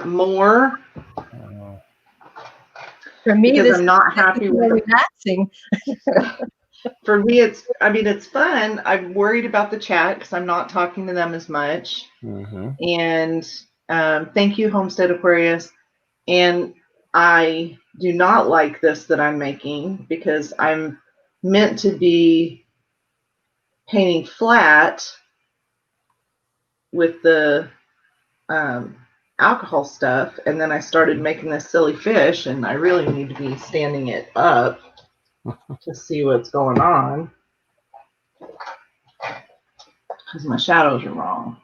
More. For me, because this I'm not happy is with more it. relaxing. For me, it's fun. I'm worried about the chat because I'm not talking to them as much. Mm-hmm. And thank you, Homestead Aquarius. And I do not like this that I'm making because I'm meant to be painting flat with the alcohol stuff. And then I started making this silly fish, and I really need to be standing it up to see what's going on. Because my shadows are wrong.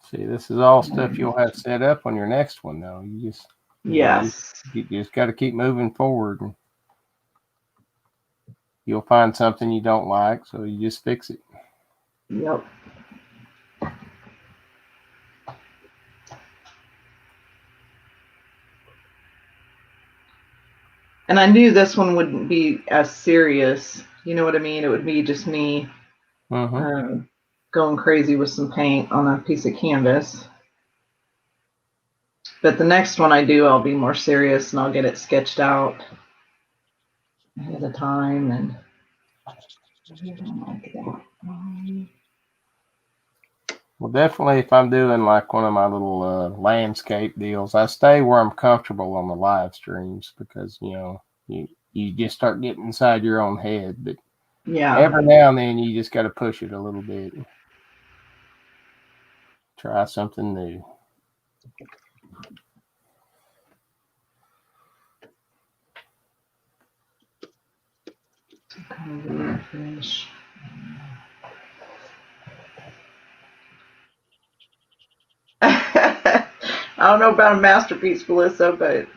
See, this is all stuff you'll have set up on your next one, though. You just you just got to keep moving forward. And you'll find something you don't like, so you just fix it. Yep. And I knew this one wouldn't be as serious. You know what I mean? It would be just me going crazy with some paint on a piece of canvas. But the next one I do, I'll be more serious and I'll get it sketched out ahead of time. And I don't like that. Well, definitely, if I'm doing like one of my little landscape deals, I stay where I'm comfortable on the live streams because you just start getting inside your own head. But yeah, every now and then you just got to push it a little bit. Try something new. kind of weird finish. I don't know about a masterpiece, Melissa, but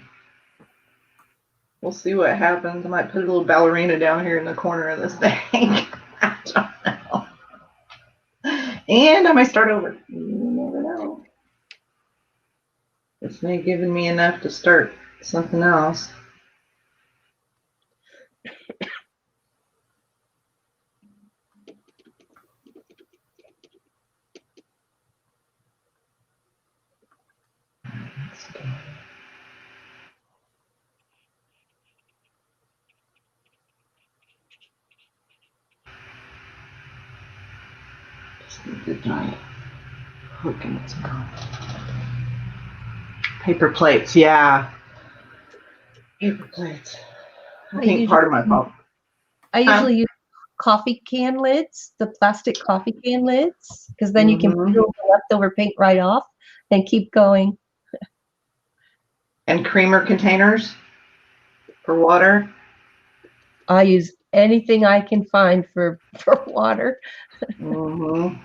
we'll see what happens. I might put a little ballerina down here in the corner of this thing. I don't know. And I might start over. You never know. This may have given me enough to start something else. The giant hook in its mouth. Paper plates, yeah. Paper plates. I think part of my problem. I usually use coffee can lids, the plastic coffee can lids, because then you can peel the leftover paint right off and keep going. And creamer containers for water. I use anything I can find for water. Mm-hmm.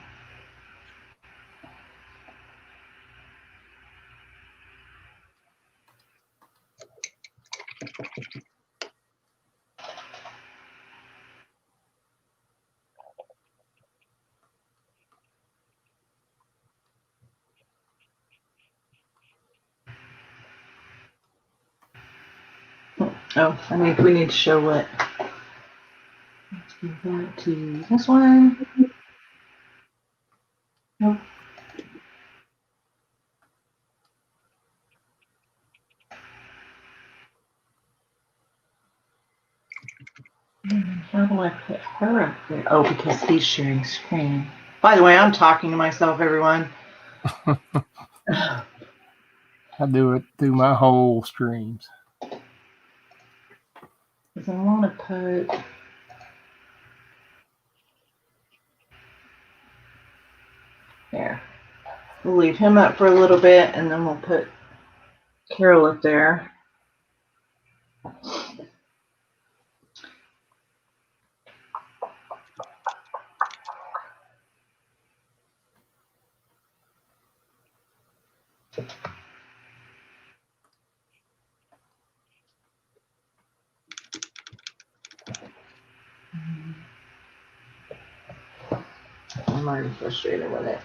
Oh, I think we need to show what. Let's go back to this one. Nope. How do I put her up there? Oh, because he's sharing screen. By the way, I'm talking to myself, everyone. I do it through my whole streams. Because I want to put. There. We'll leave him up for a little bit and then we'll put Carol up there. I'm already frustrated with it.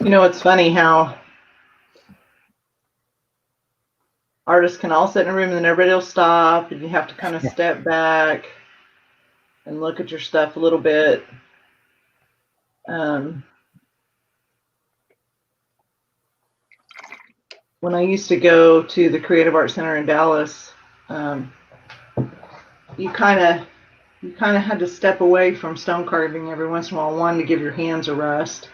You know, it's funny how artists can all sit in a room and then everybody will stop and you have to kind of step back and look at your stuff a little bit. When I used to go to the Creative Arts Center in Dallas, you kind of had to step away from stone carving every once in a while. One, to give your hands a rest,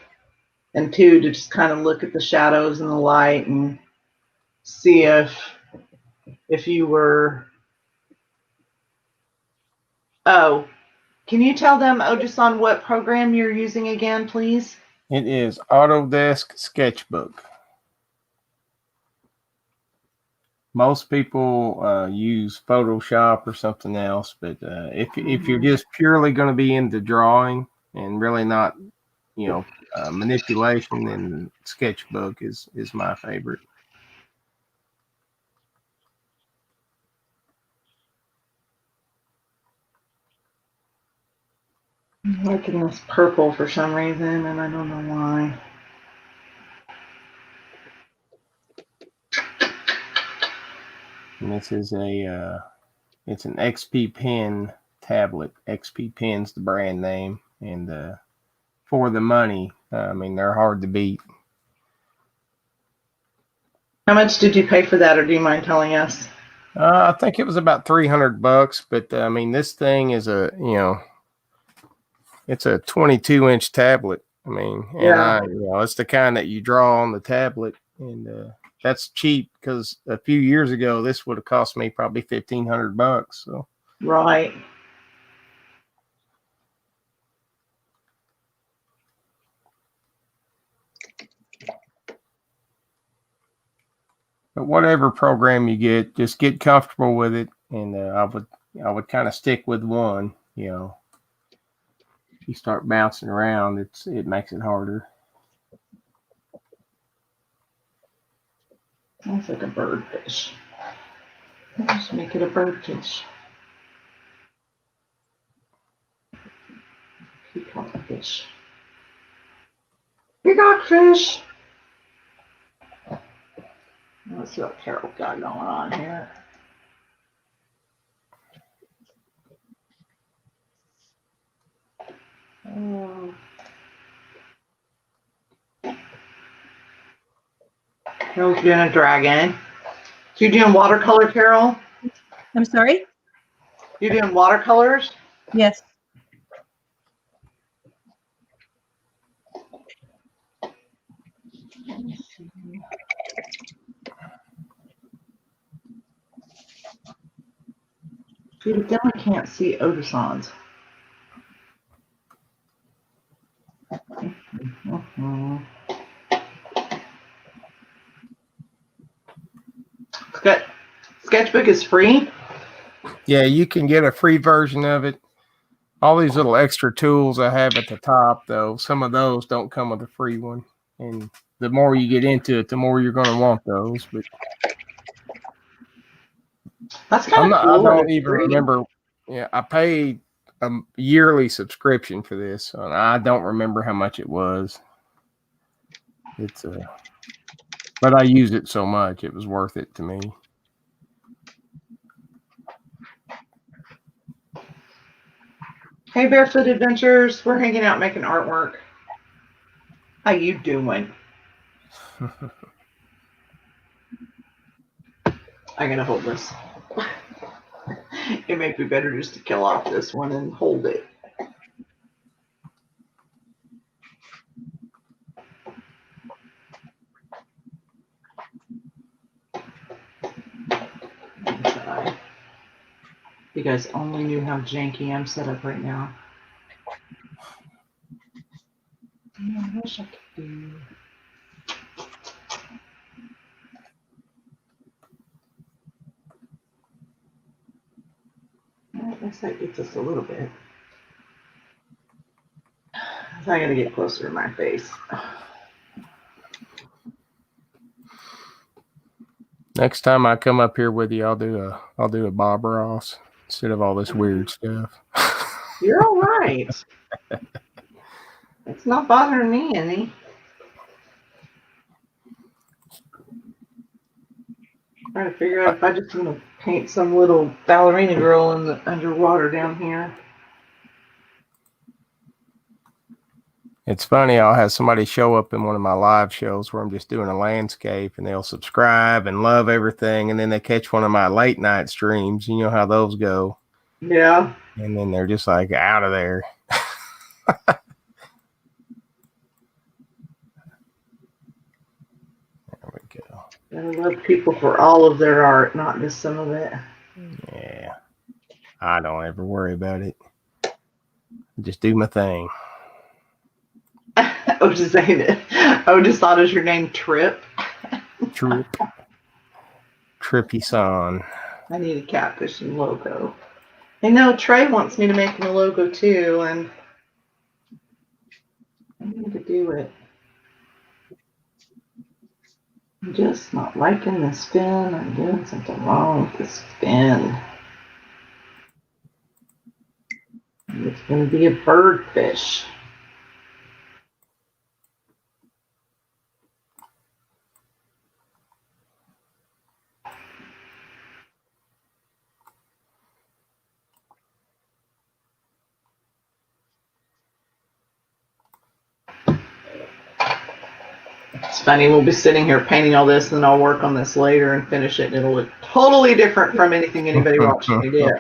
and two, to just kind of look at the shadows and the light and see if you were. Oh, can you tell them, Ojisan, what program you're using again, please? It is Autodesk Sketchbook. Most people use Photoshop or something else, but if you're just purely going to be into drawing and really not, manipulation, then Sketchbook is my favorite. I'm liking this purple for some reason, and I don't know why. And this is it's an XP Pen tablet. XP Pen's the brand name, and for the money, I mean, they're hard to beat. How much did you pay for that, or do you mind telling us? I think it was about $300, but I mean, this thing is it's a 22-inch tablet. I mean, and it's the kind that you draw on the tablet, and that's cheap because a few years ago this would have cost me probably $1,500. So Right. But whatever program you get, just get comfortable with it, and I would kind of stick with one. If you start bouncing around, it makes it harder. Sounds like a birdfish. Let's make it a birdfish. Peacock fish. You got fish. Let's see what Carol's got going on here. Carol's doing a dragon. So you doing watercolor, Carol? I'm sorry? You doing watercolors? Yes. You definitely can't see Otisons. Sketchbook is free. Yeah, you can get a free version of it. All these little extra tools I have at the top, though, some of those don't come with a free one. And the more you get into it, the more you're going to want those. But That's kind of cool. I don't even remember. Yeah, I paid a yearly subscription for this, and I don't remember how much it was. It's but I use it so much, it was worth it to me. Hey, Barefoot Adventures. We're hanging out making artwork. How you doing? I gotta hold this. It may be better just to kill off this one and hold it. You guys only knew how janky I'm set up right now. I wish I could do. I guess that gets us a little bit. So I gotta get closer to my face. Next time I come up here with you, I'll do a Bob Ross instead of all this weird stuff. You're all right. It's not bothering me any. Trying to figure out if I just want to paint some little ballerina girl in the underwater down here. It's funny, I'll have somebody show up in one of my live shows where I'm just doing a landscape, and they'll subscribe and love everything, and then they catch one of my late night streams. You know how those go. Yeah. And then they're just like out of there. There we go. I love people for all of their art, not just some of it. Yeah. I don't ever worry about it. Just do my thing. I was just saying it. I just thought, is your name Trip? Trip. Trippy son. I need a catfishing logo. I know Trey wants me to make him a logo too, and I need to do it. I'm just not liking the spin. I'm doing something wrong with the spin. It's going to be a birdfish. It's funny, we'll be sitting here painting all this, and then I'll work on this later and finish it, and it'll look totally different from anything anybody watching me do.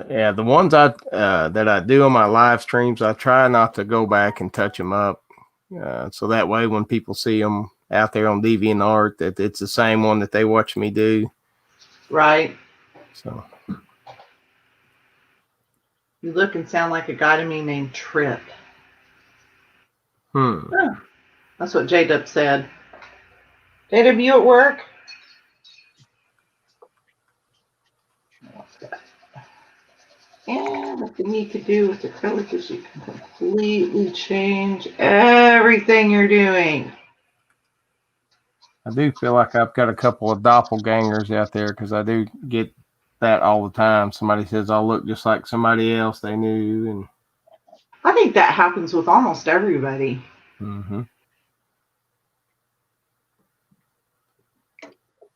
Yeah, the ones that I do on my live streams, I try not to go back and touch them up. So that way when people see them out there on DeviantArt, that it's the same one that they watch me do. Right. So You look and sound like a guy to me named Trip. Oh, that's what J-Dub said. J-Dub, you at work? And what you need to do with acrylic is you can completely change everything you're doing. I do feel like I've got a couple of doppelgangers out there because I do get that all the time. Somebody says I'll look just like somebody else they knew, and I think that happens with almost everybody. mm-hmm.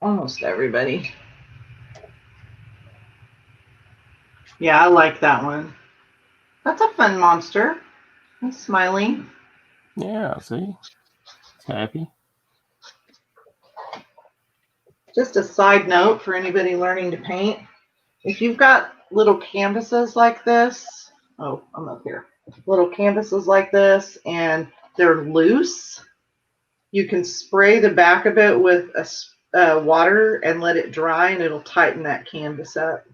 Almost everybody. Yeah, I like that one. That's a fun monster. He's smiling. Yeah, see, it's happy. Just a side note for anybody learning to paint. If you've got little canvases like this, oh, I'm up here. Little canvases like this, and they're loose, you can spray the back of it with water and let it dry, and it'll tighten that canvas up.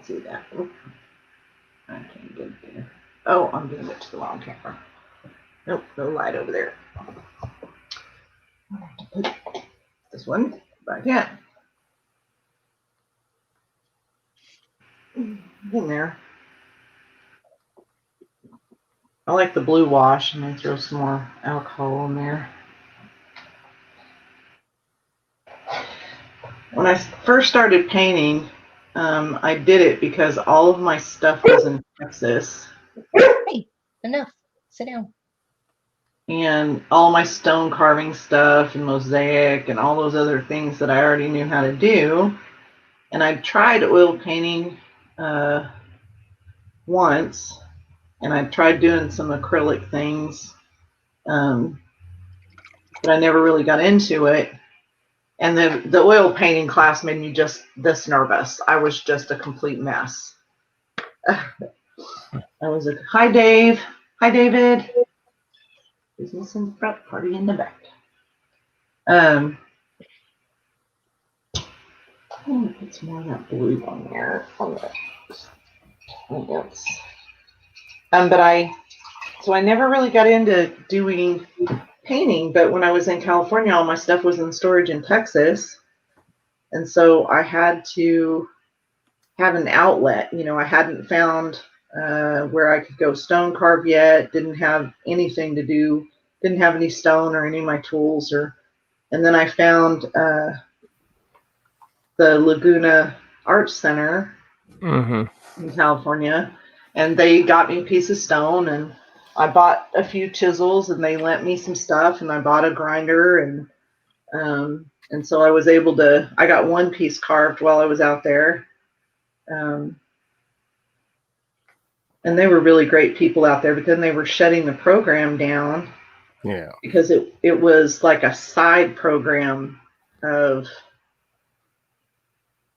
See that? Oop. I can't get it there. Oh, I'm doing it to the wrong camera. Nope, no light over there. I have to put this one back in there. I like the blue wash, and then throw some more alcohol in there. When I first started painting, I did it because all of my stuff was in Texas. Hey, enough. Sit down. And all my stone carving stuff and mosaic and all those other things that I already knew how to do. And I tried oil painting once, and I tried doing some acrylic things, but I never really got into it. And the oil painting class made me just this nervous. I was just a complete mess. I was like, hi, Dave. Hi, David. Business in the front, party in the back. I'm going to put some more of that blue on there. So I never really got into doing painting, but when I was in California, all my stuff was in storage in Texas. And so I had to have an outlet. You know, I hadn't found where I could go stone carve yet, didn't have anything to do, didn't have any stone or any of my tools. And then I found the Laguna Art Center in California, and they got me a piece of stone, and I bought a few chisels, and they lent me some stuff, and I bought a grinder, and so I was able to, I got one piece carved while I was out there. And they were really great people out there, but then they were shutting the program down. Yeah. Because it was like a side program of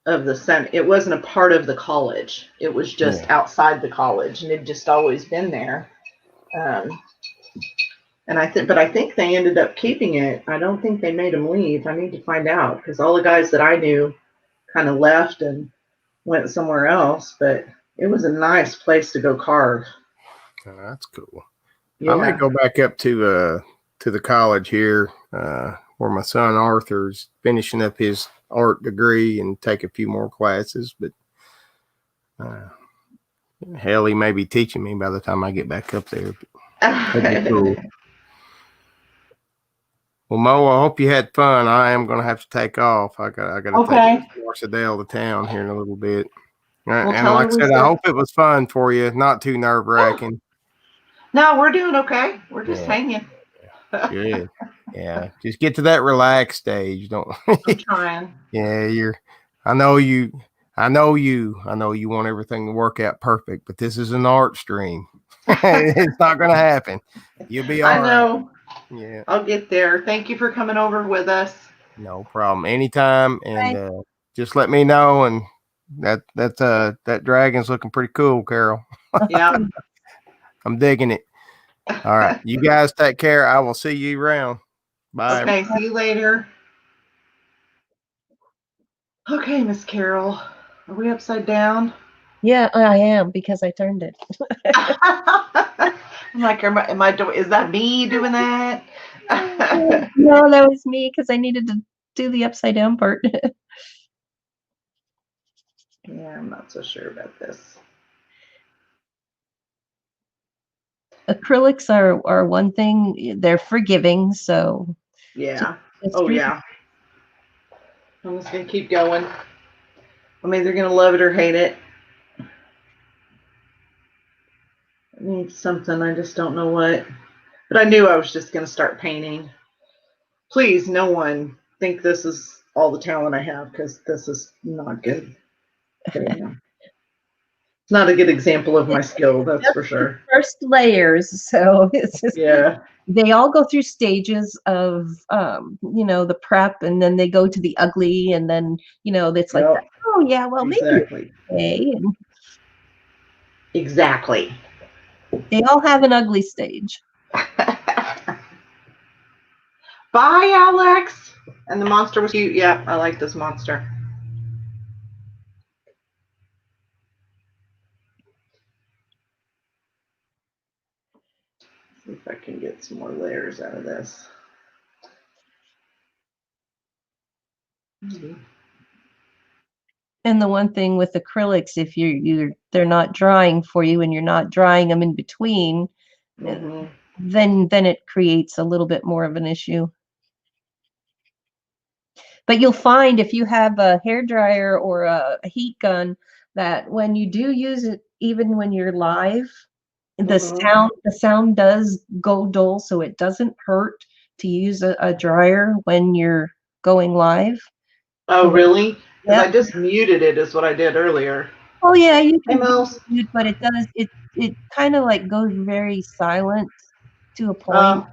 the center. It wasn't a part of the college. It was just outside the college, and it just always been there. And I think they ended up keeping it. I don't think they made them leave. I need to find out, because all the guys that I knew kind of left and went somewhere else, but it was a nice place to go carve. Oh, that's cool. Yeah. I may go back up to the college here where my son Arthur's finishing up his art degree and take a few more classes, but hell, he may be teaching me by the time I get back up there. That'd be cool. Well, Mo, I hope you had fun. I am going to have to take off. I got to take Marcedale to town here in a little bit. Well, and like I said, I hope it was fun for you. Not too nerve-wracking. No, we're doing okay. We're just hanging. Good. Yeah. Just get to that relaxed stage. Don't. I'm trying. Yeah, I know you want everything to work out perfect, but this is an art stream. It's not going to happen. You'll be all right. I know. Yeah. I'll get there. Thank you for coming over with us. No problem. Anytime. And just let me know. And that dragon's looking pretty cool, Carol. Yeah. I'm digging it. All right. You guys take care. I will see you around. Bye. Okay. See you later. Okay, Miss Carol. Are we upside down? Yeah, I am, because I turned it. I'm like, is that me doing that? No, that was me because I needed to do the upside down part. Yeah, I'm not so sure about this. Acrylics are one thing. They're forgiving, so Yeah. just Oh, yeah. I'm just going to keep going. I'm either going to love it or hate it. It needs something. I just don't know what. But I knew I was just going to start painting. Please, no one think this is all the talent I have, because this is not good. There you go. It's not a good example of my skill, that's for sure. First layers, so it's just, Yeah. they all go through stages of the prep, and then they go to the ugly, and then it's like, Yep. oh yeah, well maybe Exactly. okay. And Exactly. they all have an ugly stage. Bye, Alex. And the monster was cute. Yeah, I like this monster. See if I can get some more layers out of this. Maybe. And the one thing with acrylics, if they're not drying for you and you're not drying them in between, Mm-hmm. then it creates a little bit more of an issue. But you'll find if you have a hair dryer or a heat gun that when you do use it, even when you're live, the sound does go dull, so it doesn't hurt to use a dryer when you're going live. Oh, really? Because Yeah. I just muted it is what I did earlier. Oh yeah, you Hey, can Mills. mute, but it kind of like goes very silent to a point.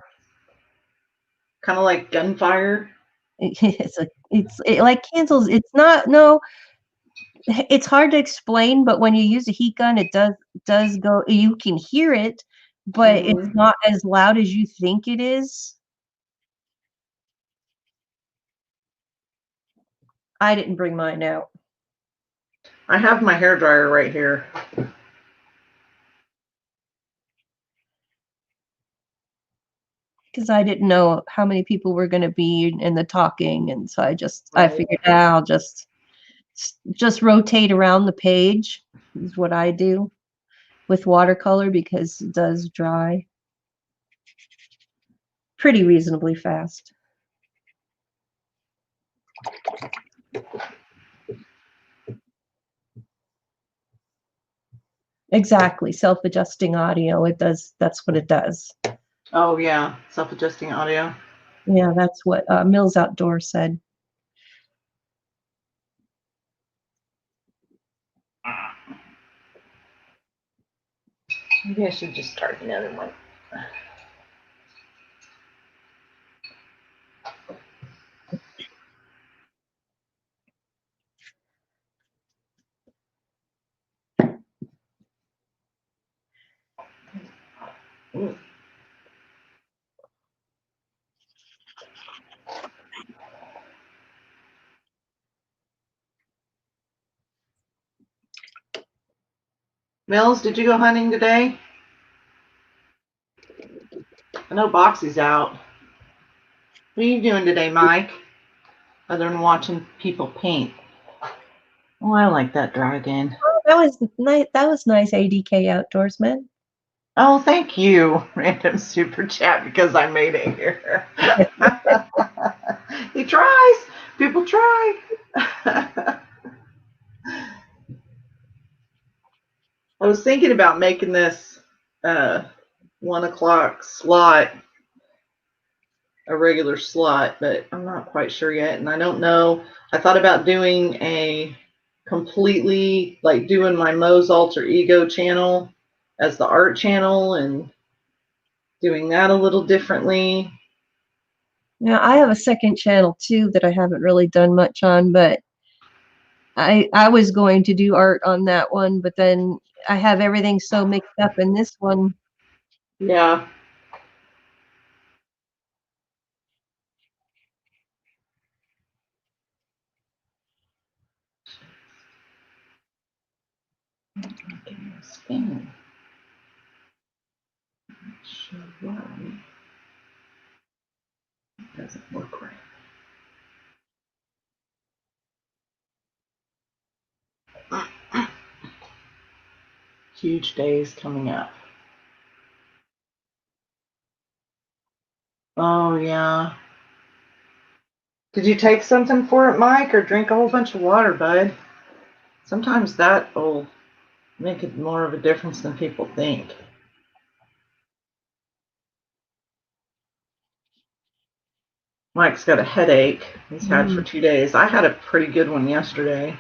Kind of like gunfire. It like cancels. It's not no. It's hard to explain, but when you use a heat gun, it does go. You can hear it, but it's not as loud as you think it is. I didn't bring mine out. I have my hair dryer right here. Because I didn't know how many people were going to be in the talking, and so I Right. figured I'll just rotate around the page is what I do with watercolor because it does dry pretty reasonably fast. Exactly, self-adjusting audio. It does. That's what it does. Oh, yeah. Self-adjusting audio. Yeah, that's what Mills Outdoor said. Maybe I should just start another one. Mills, did you go hunting today? I know Boxy's out. What are you doing today, Mike? Other than watching people paint. Oh, I like that dragon. Oh, that was nice. That was nice, ADK Outdoorsman. Oh, thank you. Random super chat because I made it here. He tries. People try. I was thinking about making this 1 o'clock slot a regular slot, but I'm not quite sure yet. And I don't know. I thought about doing a completely, like doing my Mo's Alter Ego channel as the art channel and doing that a little differently. Now I have a second channel too that I haven't really done much on, but I was going to do art on that one, but then I have everything so mixed up in this one. Yeah. Spin. Doesn't look right. Huge days coming up. Oh, yeah. Did you take something for it, Mike, or drink a whole bunch of water, bud? Sometimes that will make it more of a difference than people think. Mike's got a headache he's had for 2 days. I had a pretty good one yesterday.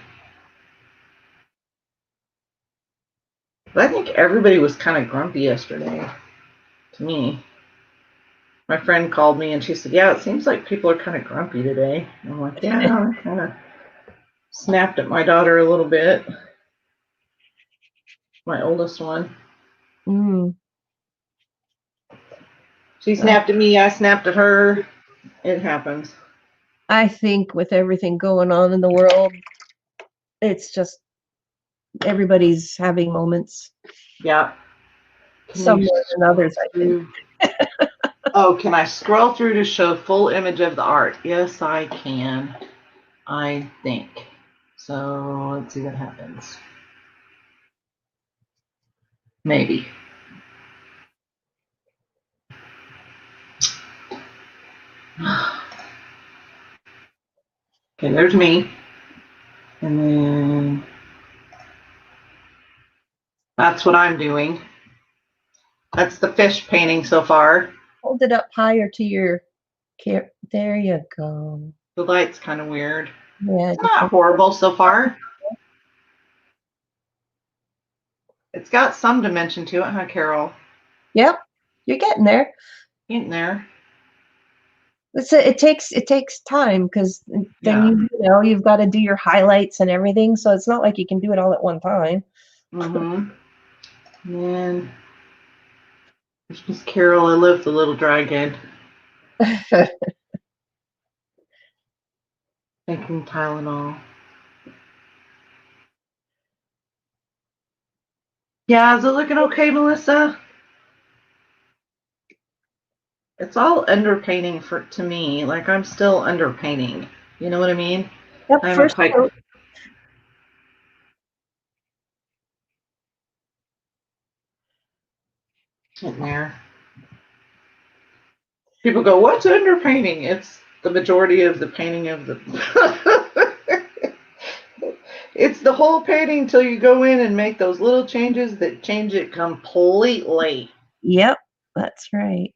But I think everybody was kind of grumpy yesterday, to me. My friend called me and she said, yeah, it seems like people are kind of grumpy today. And I'm like, yeah, I kind of snapped at my daughter a little bit. My oldest one. She snapped at me, I snapped at her. It happens. I think with everything going on in the world, it's just everybody's having moments. Yeah. Some more than others, I think. Oh, can I scroll through to show full image of the art? Yes, I can. I think. So let's see what happens. Maybe. Okay, there's me. And then that's what I'm doing. That's the fish painting so far. Hold it up higher to your care. There you go. The light's kind of weird. Yeah. It's not horrible so far. It's got some dimension to it, huh, Carol? Yep. You're getting there. Getting there. It takes time because then you've got to do your highlights and everything. So it's not like you can do it all at one time. Mm-hmm. And there's Miss Carol. I love the little dragon. Making Tylenol. Yeah, is it looking okay, Melissa? It's all underpainting to me. Like I'm still underpainting. You know what I mean? Yep. I haven't quite in there. People go, "What's underpainting?" It's the majority of the painting of the. It's the whole painting until you go in and make those little changes that change it completely. Yep, that's right.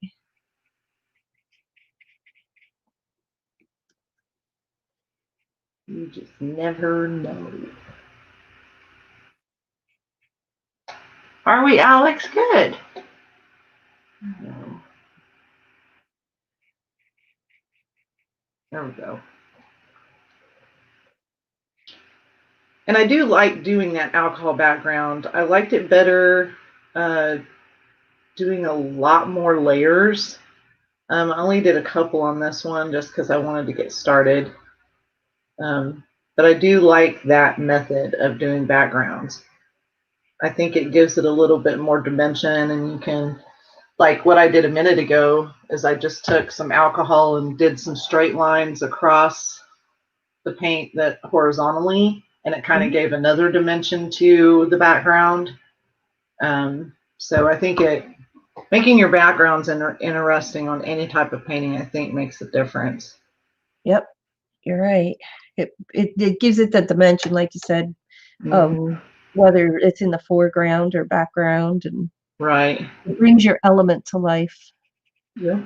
You just never know. Are we, Alex? Good. No. There we go. And I do like doing that alcohol background. I liked it better doing a lot more layers. I only did a couple on this one just because I wanted to get started. But I do like that method of doing backgrounds. I think it gives it a little bit more dimension, and you can, like what I did a minute ago, is I just took some alcohol and did some straight lines across the paint that horizontally, and it kind of gave another dimension to the background. So I think making your backgrounds interesting on any type of painting, I think, makes a difference. Yep, you're right. It gives it the dimension, like you said, whether it's in the foreground or background, and right, it brings your element to life. Yeah.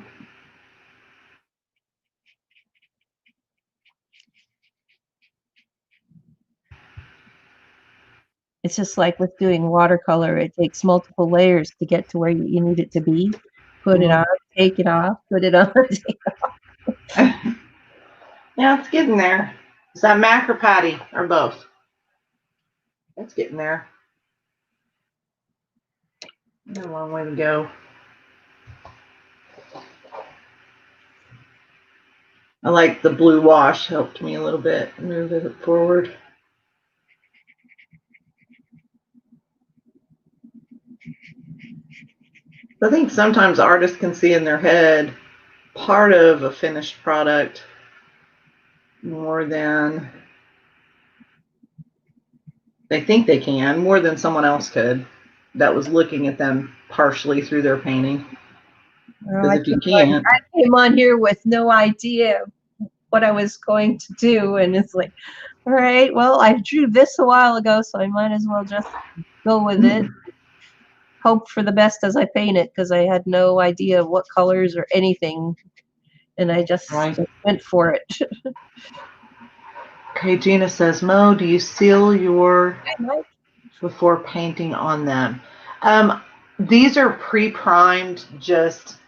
It's just like with doing watercolor, it takes multiple layers to get to where you need it to be. Put it on, take it off, put it on, take it off. Yeah, it's getting there. Is that Mac or Patty or both? It's getting there. Got a long way to go. I like the blue wash, helped me a little bit move it forward. I think sometimes artists can see in their head part of a finished product more than they think they can, more than someone else could that was looking at them partially through their painting. Well, Because if you can't, I came on here with no idea what I was going to do, and it's like, all right, well, I drew this a while ago, so I might as well just go with it. Hope for the best as I paint it, because I had no idea of what colors or anything, and I just Right. went for it. Okay, Gina says, Mo, do you seal your I might. before painting on them? These are pre-primed, just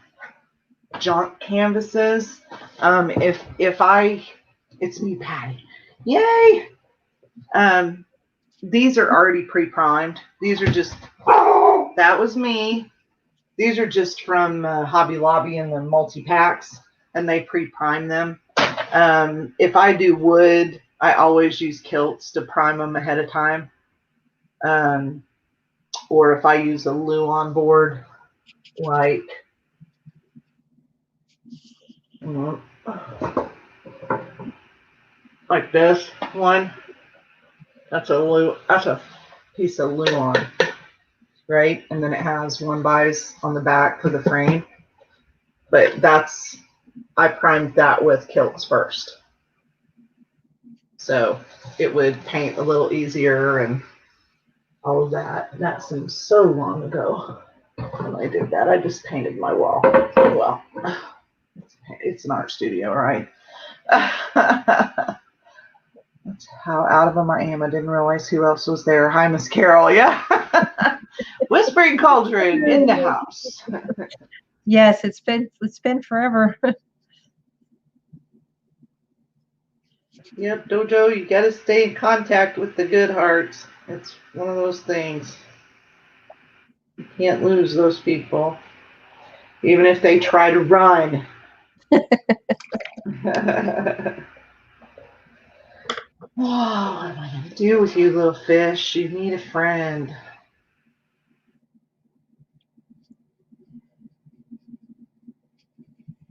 junk canvases. It's me, Patty. Yay! These are already pre-primed. These are just, that was me. These are just from Hobby Lobby and the multi-packs, and they pre-prime them. If I do wood, I always use kilts to prime them ahead of time. Or if I use a Luan board, like this one, that's a piece of Luan, right? And then it has one bias on the back for the frame. But I primed that with kilts first. So it would paint a little easier and all of that. That seems so long ago when I did that. I just painted my wall. Well, it's an art studio, right? That's how out of them I am. I didn't realize who else was there. Hi, Miss Carol. Yeah. Whispering Cauldron in the house. Yes, it's been forever. Yep, Dojo, you got to stay in contact with the good hearts. It's one of those things. You can't lose those people, even if they try to run. Oh, what am I going to do with you, little fish? You need a friend.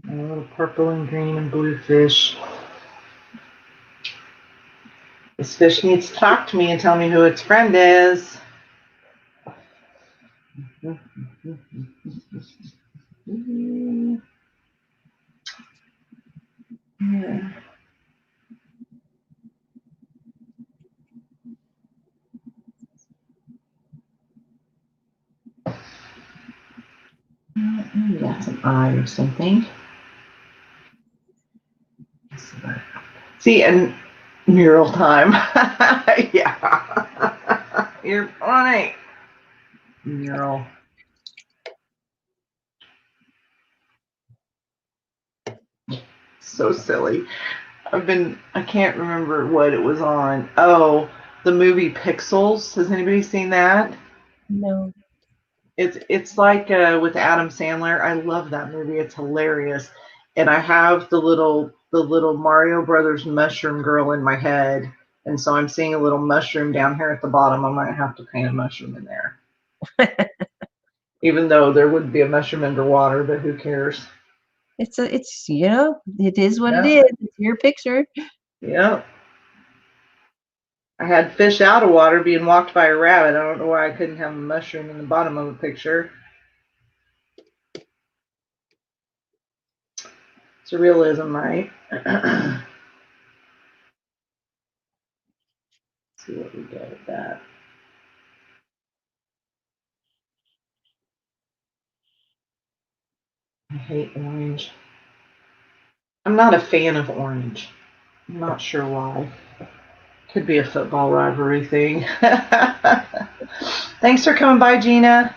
A little purple and green and blue fish. This fish needs to talk to me and tell me who its friend is. Yeah. Maybe that's an eye or something. See, and mural time. Yeah. You're funny. Mural. So silly. I can't remember what it was on. Oh, the movie Pixels. Has anybody seen that? No. It's like with Adam Sandler. I love that movie. It's hilarious. And I have the little Mario Brothers mushroom girl in my head. And so I'm seeing a little mushroom down here at the bottom. I might have to paint a mushroom in there. Even though there wouldn't be a mushroom underwater, but who cares? It's it is what it is. It's your picture. Yep. I had fish out of water being walked by a rabbit. I don't know why I couldn't have a mushroom in the bottom of a picture. It's a realism, right? Let's see what we get with that. I hate orange. I'm not a fan of orange. I'm not sure why. Could be a football rivalry thing. Thanks for coming by, Gina.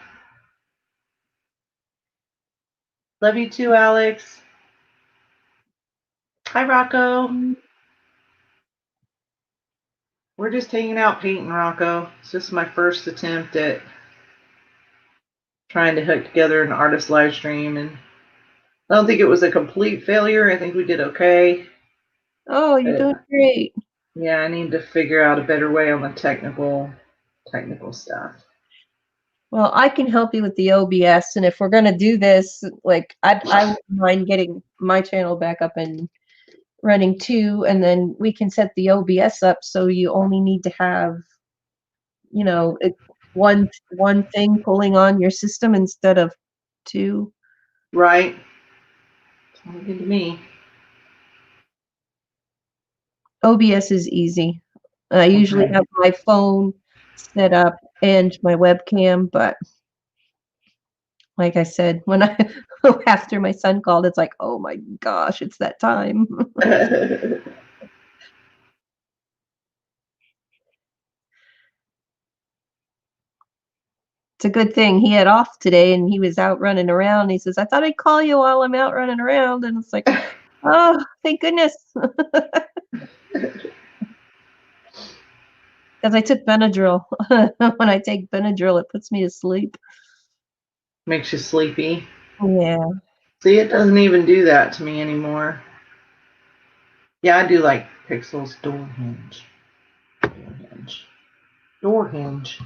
Love you too, Alex. Hi, Rocco. We're just hanging out painting, Rocco. It's just my first attempt at trying to hook together an artist live stream, and I don't think it was a complete failure. I think we did okay. Oh, you're doing great. Yeah, I need to figure out a better way on the technical stuff. Well, I can help you with the OBS, and if we're gonna do this, like I wouldn't mind getting my channel back up and running too, and then we can set the OBS up so you only need to have, one thing pulling on your system instead of two. Right. Sounds good to me. OBS is easy. I usually Okay. have my phone set up and my webcam, but like I said, when I after my son called, it's like, oh my gosh, it's that time. It's a good thing he had off today and he was out running around. He says, I thought I'd call you while I'm out running around. And it's like, oh, thank goodness. Because I took Benadryl. When I take Benadryl, it puts me to sleep. Makes you sleepy. Yeah. See, it doesn't even do that to me anymore. Yeah, I do like Pixel's door hinge. Door hinge. Door hinge.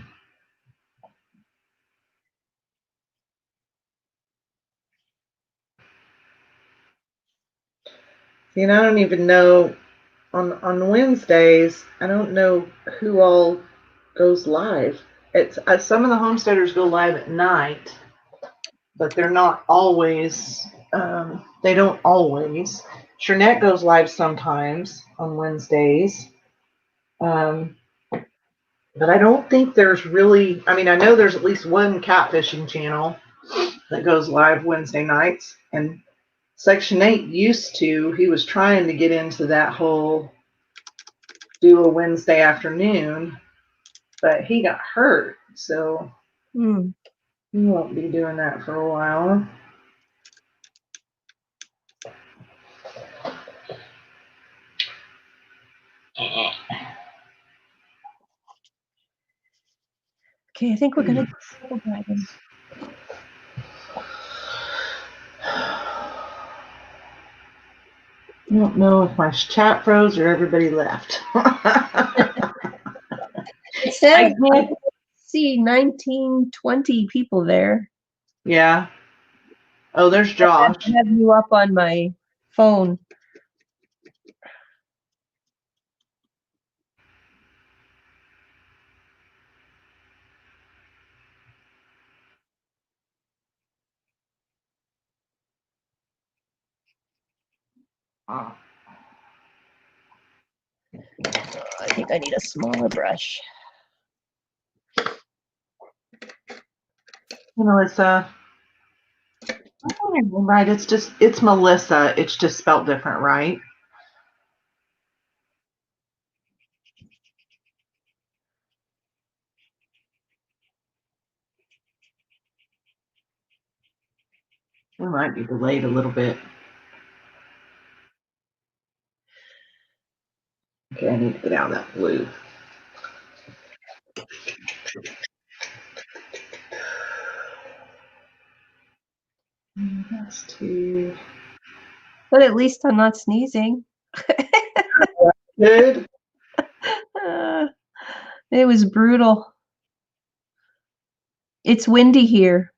See, and I don't even know on Wednesdays. I don't know who all goes live. It's some of the homesteaders go live at night, but they're not always. They don't always. Trinette goes live sometimes on Wednesdays, but I don't think there's really. I mean, I know there's at least one catfishing channel that goes live Wednesday nights, and Section 8 used to. He was trying to get into that whole do a Wednesday afternoon, but he got hurt, so Mm. he won't be doing that for a while. Okay, I think we're going to go driving. I don't know if my chat froze or everybody left. It says, see, 19, 20 people there. Yeah. Oh, there's Josh. I have you up on my phone. Oh. I think I need a smaller brush. Melissa. Oh, right, it's Melissa. It's just spelled different, right? We might be delayed a little bit. Okay, I need to get out of that blue. That's too But at least I'm not sneezing. good. It was brutal. It's windy here.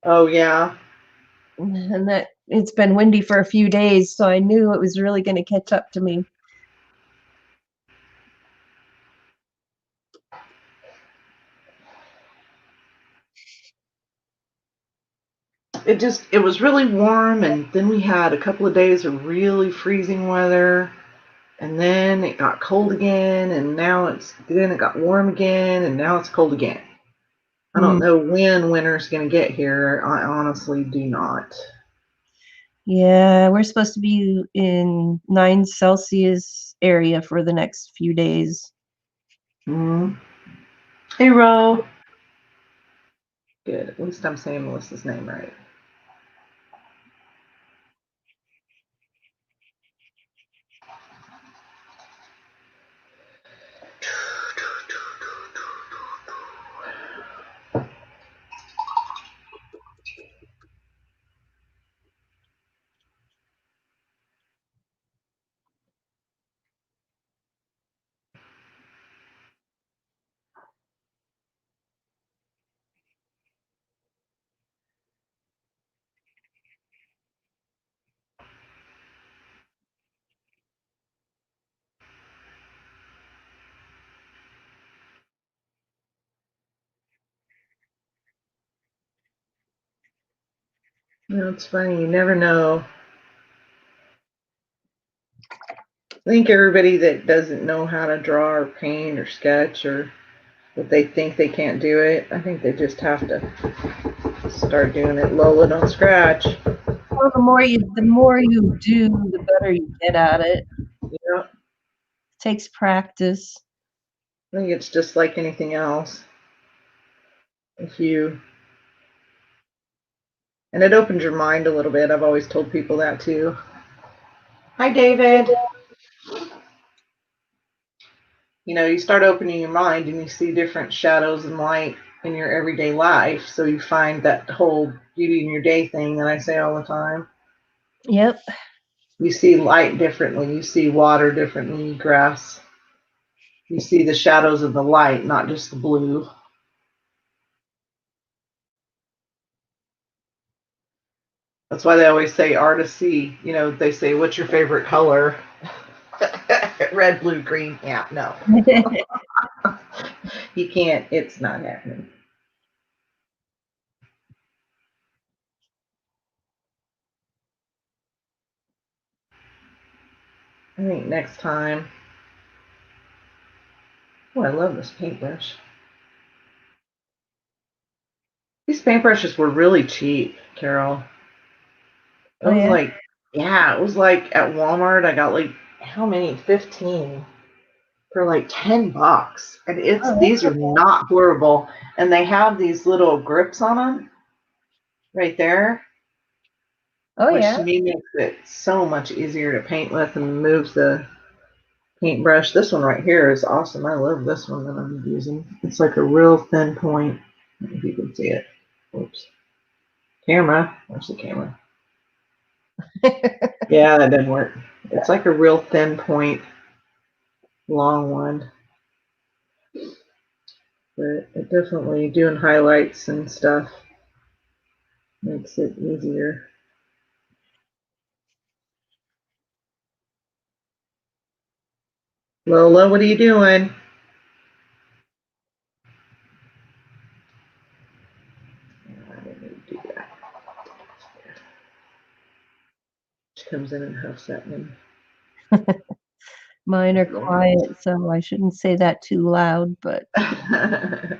Oh yeah. And that it's been windy for a few days, so I knew it was really going to catch up to me. It was really warm, and then we had a couple of days of really freezing weather, and then it got cold again, and then it got warm again, and now it's cold again. I don't know when winter's going to get here. I honestly do not. Yeah, we're supposed to be in 9 Celsius area for the next few days. Mm. Hey, Ro. Good. At least I'm saying Melissa's name right. It's funny. You never know. I think everybody that doesn't know how to draw or paint or sketch or that they think they can't do it, I think they just have to start doing it. Lola, don't scratch. Well, the more you do, the better you get at it. Yeah, It takes practice. I think it's just like anything else. And it opens your mind a little bit. I've always told people that too. Hi, David. You start opening your mind and you see different shadows and light in your everyday life. So you find that whole beauty in your day thing that I say all the time. Yep. You see light differently. You see water differently, grass. You see the shadows of the light, not just the blue. That's why they always say artists see. They say, what's your favorite color? Red, blue, green. Yeah, no. You can't. It's not happening. I think next time. Oh, I love this paintbrush. These paintbrushes were really cheap, Carol. It was like, yeah, it was like at Walmart. I got like, how many? 15 for like $10. And these are not horrible. And they have these little grips on them right there. Oh, which yeah. to me makes it so much easier to paint with and moves the paintbrush. This one right here is awesome. I love this one that I'm using. It's like a real thin point. I don't know if you can see it. Oops. Camera. Where's the camera? Yeah, that didn't work. It's like a real thin point, long one. But it definitely, doing highlights and stuff makes it easier. Lola, what are you doing? I didn't need to do that. She comes in and huffs at me. Mine are quiet, so I shouldn't say that too loud, but I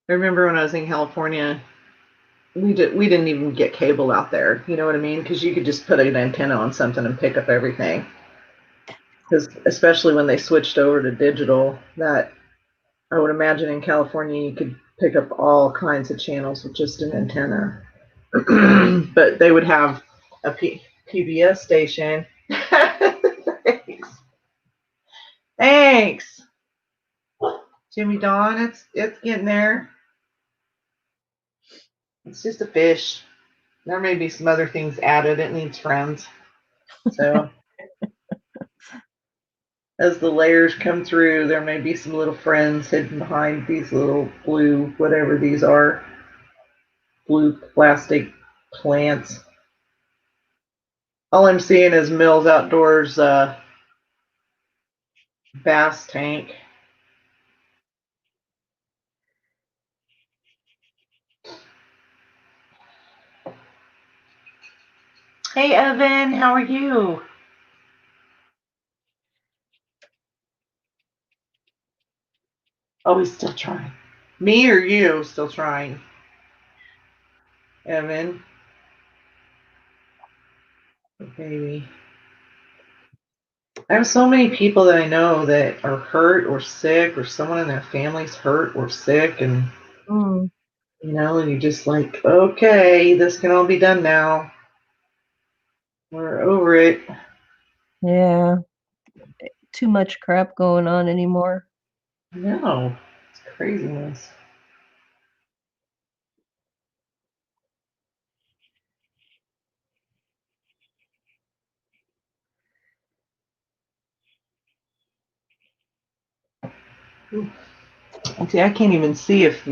remember when I was in California, we didn't even get cable out there. You know what I mean? Because you could just put an antenna on something and pick up everything. Because especially when they switched over to digital, that I would imagine in California you could pick up all kinds of channels with just an antenna. But they would have a PBS station. Thanks. Thanks, Jimmy Don. It's getting there. It's just a fish. There may be some other things added. It needs friends. So as the layers come through, there may be some little friends hidden behind these little blue, whatever these are, blue plastic plants. All I'm seeing is Mills Outdoors bass tank. Hey, Evan, how are you? Oh, he's still trying. Me or you still trying? Evan. Baby. I have so many people that I know that are hurt or sick, or someone in their family's hurt or sick, and and you're just like, okay, this can all be done now. We're over it. yeah, too much crap going on anymore. No, it's craziness. Ooh. And see, I can't even see if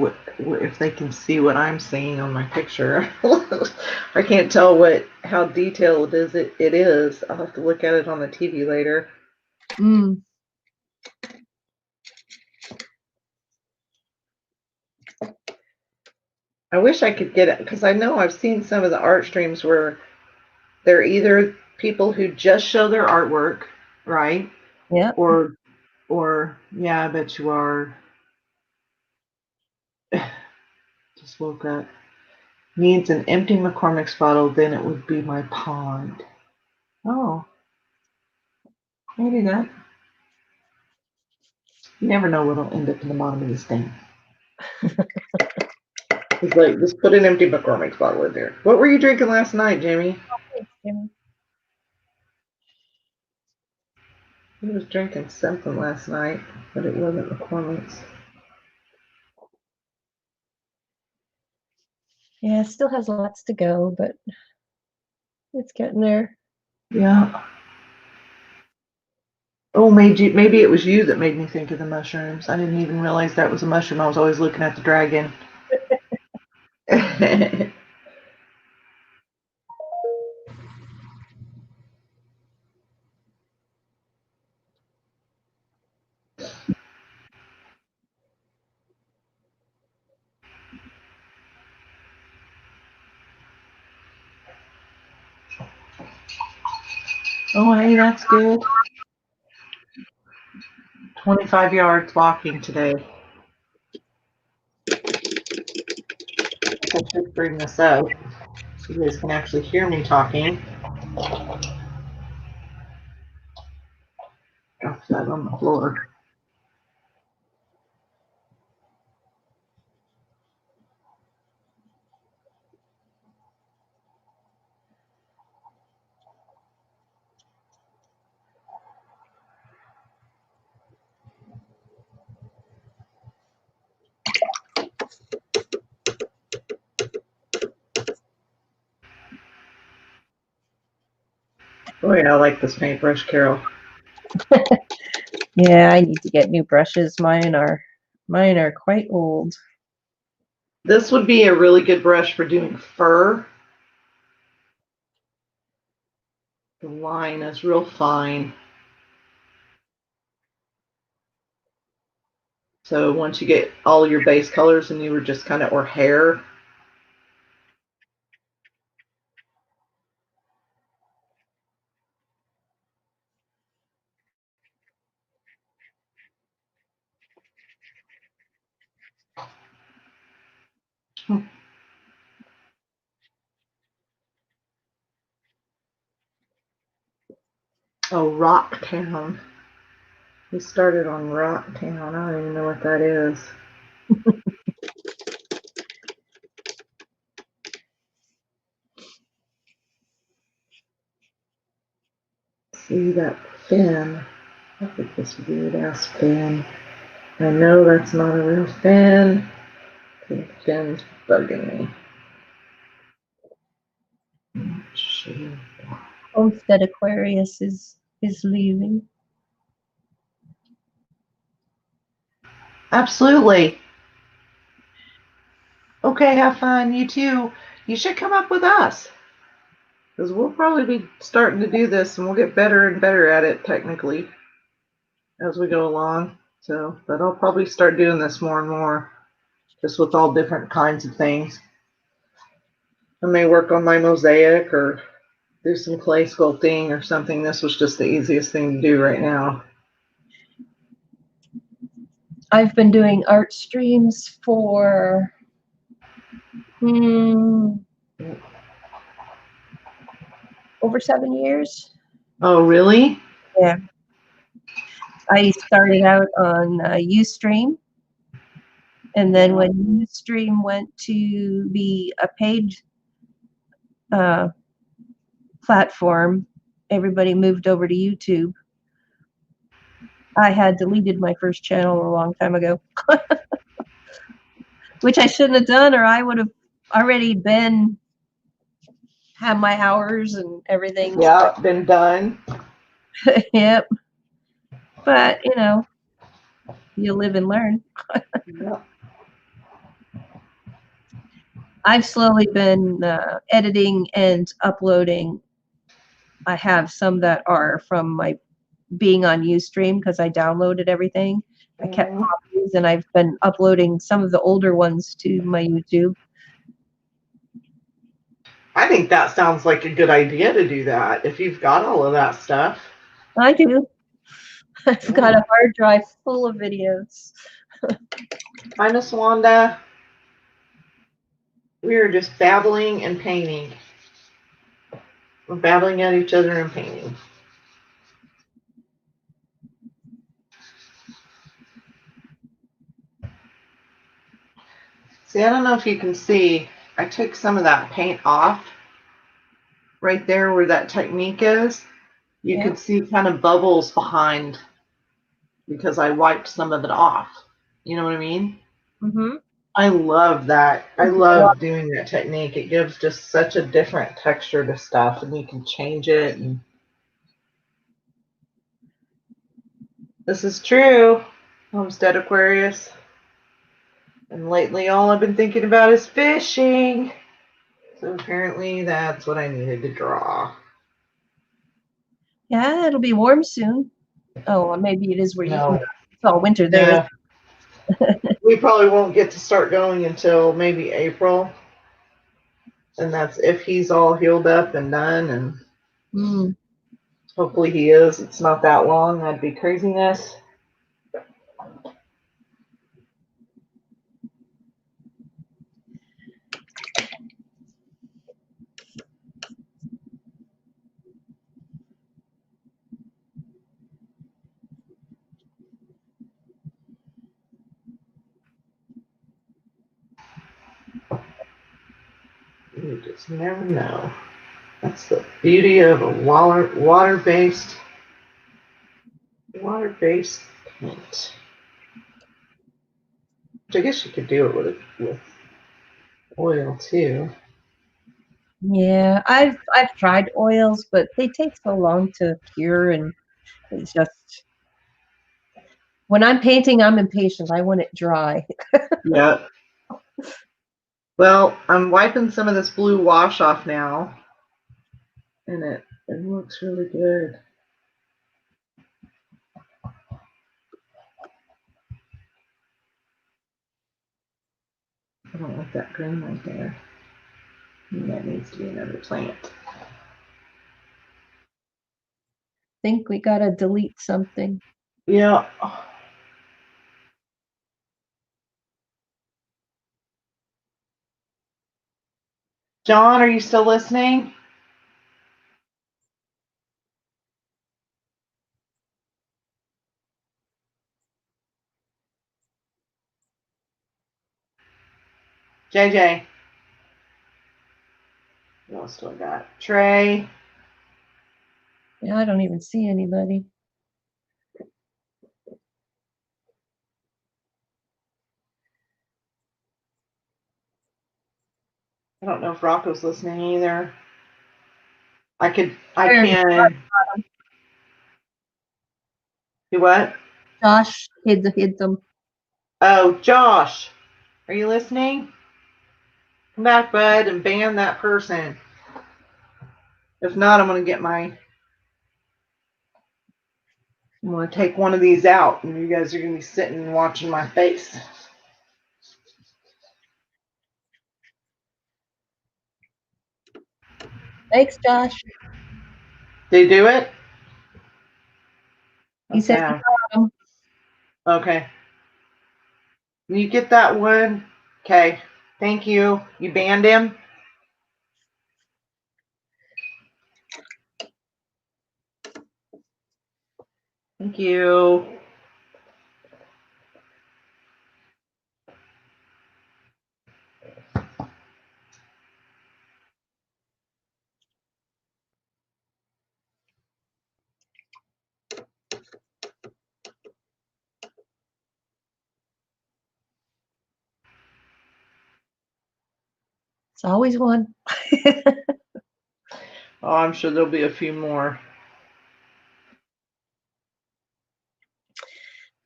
they can see what I'm seeing on my picture. I can't tell how detailed it is. I'll have to look at it on the TV later. Mm. I wish I could get it because I know I've seen some of the art streams where they're either people who just show their artwork, right? Yeah. Or yeah, I bet you are. Just woke up. Needs an empty McCormick's bottle, then it would be my pond. Oh, maybe that. You never know what'll end up in the bottom of this thing. It's like, just put an empty McCormick's bottle in there. What were you drinking last night, Jimmy? He was drinking something last night, but it wasn't McCormick's. Yeah, it still has lots to go, but it's getting there. Yeah. Oh, maybe it was you that made me think of the mushrooms. I didn't even realize that was a mushroom. I was always looking at the dragon. Oh, hey, that's good. 25 yards walking today. I should bring this up so you guys can actually hear me talking. Drop that on the floor. Oh yeah, I like this paintbrush, Carol. Yeah, I need to get new brushes. Mine are quite old. This would be a really good brush for doing fur. The line is real fine. So once you get all your base colors and you were just kind of, or hair. Oh, Rocktown. We started on Rocktown. I don't even know what that is. See that fin? Look at this weird ass fin. I know that's not a real fin. The fin's bugging me. Sure. Homestead Aquarius is leaving. Absolutely. Okay, have fun. You too. You should come up with us. Because we'll probably be starting to do this and we'll get better and better at it technically as we go along. So, but I'll probably start doing this more and more, just with all different kinds of things. I may work on my mosaic or do some clay sculpting or something. This was just the easiest thing to do right now. I've been doing art streams for over 7 years. Oh, really? Yeah. I started out on Ustream, and then when Ustream went to be a paid platform, everybody moved over to YouTube. I had deleted my first channel a long time ago, which I shouldn't have done, or I would have already had my hours and everything. Yeah, been done. Yep. But, you know, You live and learn. Yep. I've slowly been editing and uploading. I have some that are from my being on Ustream because I downloaded everything. I kept Mhm. copies and I've been uploading some of the older ones to my YouTube. I think that sounds like a good idea to do that if you've got all of that stuff. I do. I've got a hard drive full of videos. Hi, Miss Wanda. We are just babbling and painting. We're babbling at each other and painting. See, I don't know if you can see, I took some of that paint off right there where that technique is. You Yeah. could see kind of bubbles behind because I wiped some of it off. You know what I mean? Mm-hmm. I love that. I love doing that technique. It gives just such a different texture to stuff, and you can change it. And this is true, Homestead Aquarius. And lately, all I've been thinking about is fishing. So apparently, that's what I needed to draw. Yeah, it'll be warm soon. Oh, well, maybe it is where you No, it's all winter there. yeah, we probably won't get to start going until maybe April, and that's if he's all healed up and done. And Mm. hopefully, he is. It's not that long. That'd be craziness. You just never know. That's the beauty of a water-based paint. Which I guess you could do it with oil too. Yeah, I've tried oils, but they take so long to cure, and it's just when I'm painting, I'm impatient. I want it dry. Yeah. Well, I'm wiping some of this blue wash off now, and it looks really good. I don't like that green right there. That needs to be another plant. Think we gotta delete something. Yeah. John, are you still listening? JJ. What else do I got? Trey. Yeah, I don't even see anybody. I don't know if Rocco's listening either. I can. Do what? Josh hid them. Oh, Josh. Are you listening? Come back, bud, and ban that person. If not, I'm going to take one of these out, and you guys are going to be sitting and watching my face. Thanks, Josh. They do it? He said he Okay. got them. Okay. You get that one? Okay. Thank you. You banned him? Thank you. It's always one. Oh, I'm sure there'll be a few more.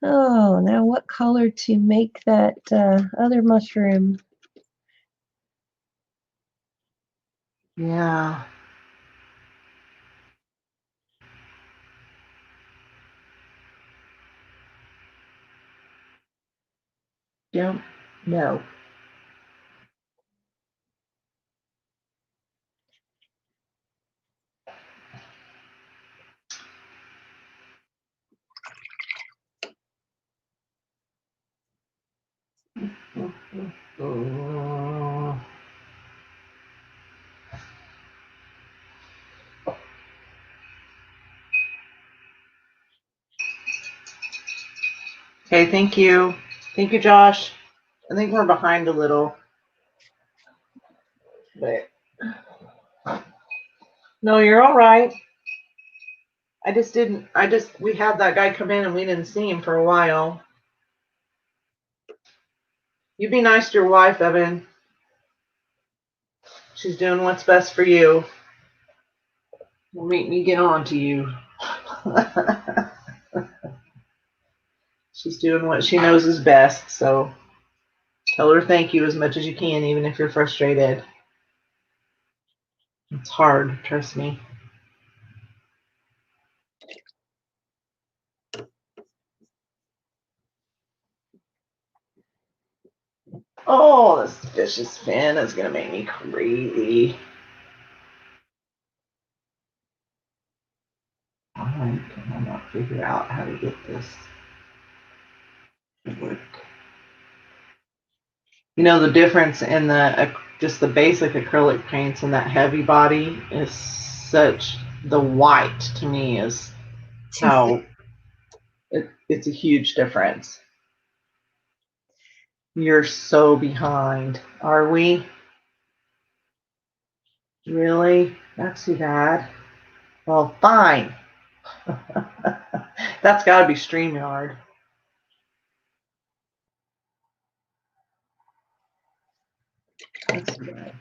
Oh, now what color to make that other mushroom? Yeah. Don't know. Oh. Okay, thank you. Thank you, Josh. I think we're behind a little. But no, you're all right. We had that guy come in and we didn't see him for a while. You be nice to your wife, Evan. She's doing what's best for you. Will make me get on to you. She's doing what she knows is best, so tell her thank you as much as you can, even if you're frustrated. It's hard, trust me. Oh, this vicious fin is gonna make me crazy. I cannot figure out how to get this to work. You know, the difference in just the basic acrylic paints and that heavy body is such, the white to me is how it's a huge difference. You're so behind. Are we? Really? That's too bad. Well, fine. That's got to be StreamYard. That's too bad.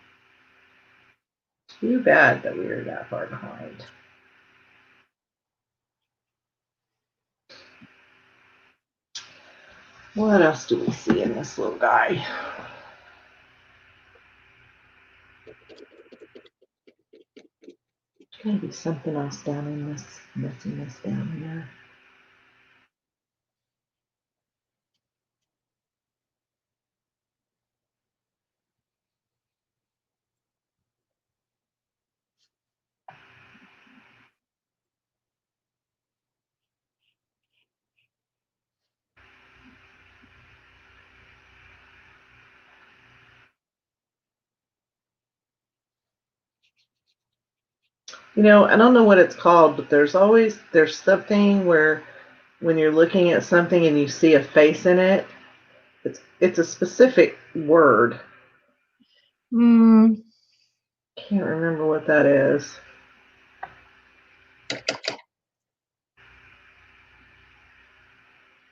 Too bad that we were that far behind. What else do we see in this little guy? There's gotta be something else down in this messiness down here. You know, I don't know what it's called, but there's something where when you're looking at something and you see a face in it, it's a specific word. Hmm. Can't remember what that is.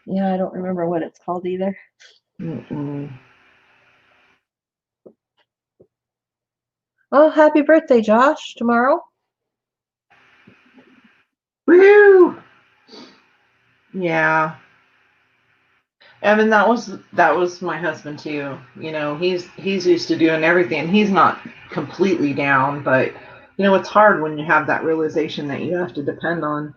Yeah, I don't remember what it's called either. Mm-mm. Oh, happy birthday, Josh, tomorrow. Woo! Yeah. Evan, that was my husband too. You know, he's used to doing everything. He's not completely down, but you know, it's hard when you have that realization that you have to depend on.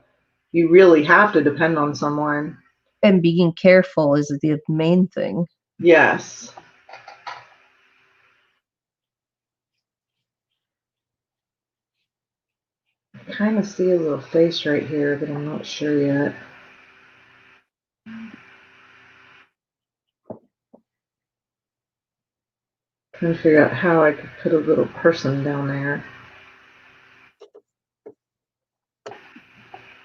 You really have to depend on someone. And being careful is the main thing. Yes. I kind of see a little face right here, but I'm not sure yet. Trying to figure out how I could put a little person down there.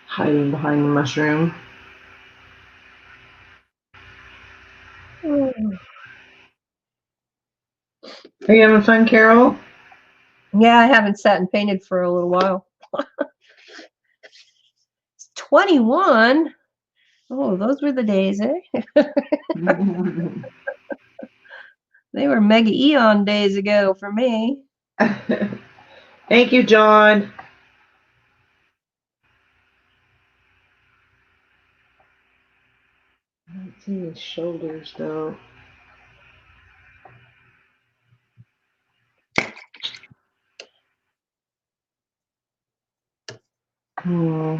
Hiding behind the mushroom. Mm. Are you having fun, Carol? Yeah, I haven't sat and painted for a little while. 21. Oh, those were the days, eh? They were mega eon days ago for me. Thank you, John. See his shoulders though. Hmm.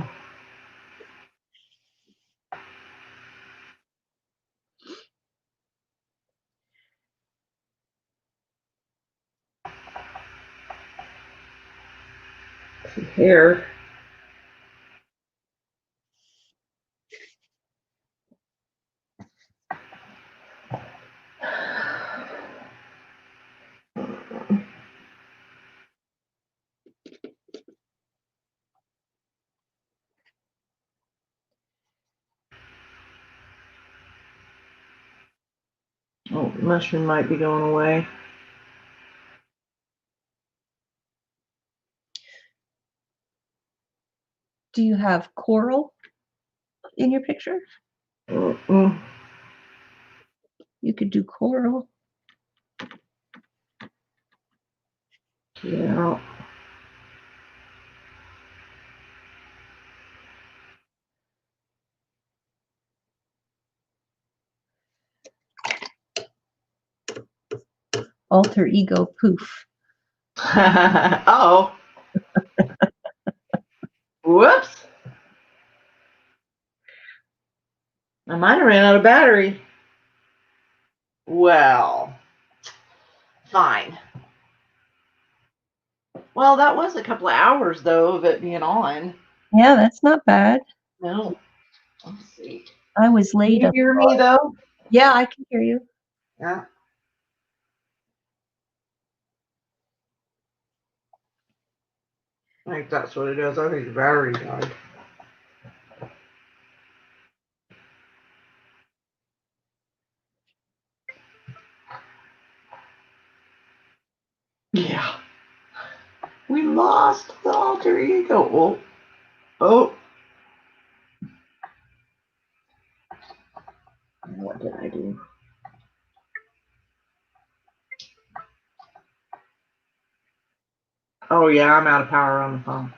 Hair. Oh, the mushroom might be going away. Do you have coral in your picture? Mm-mm. You could do coral. Yeah. Alter ego poof. Oh. Whoops. I might have ran out of battery. Well, fine. Well, that was a couple of hours though of it being on. Yeah, that's not bad. No. Let's see. I was Can late. you hear me though? Yeah, I can hear you. Yeah. I think that's what it is. I think the battery died. Yeah. We lost the alter ego. Oh. Oh. What did I do? Oh yeah, I'm out of power on the phone.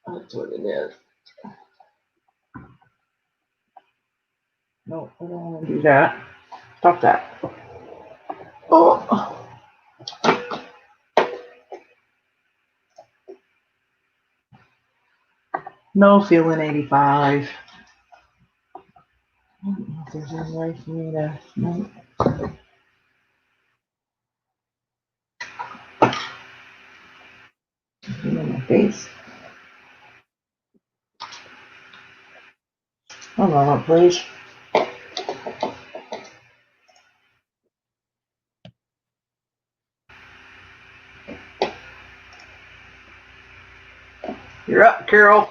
That's what it is. No, I don't want to do that. Stop that. Oh. No feeling 85. I don't know if there's any way for me to. No. In my face. Hold on, please. You're up, Carol.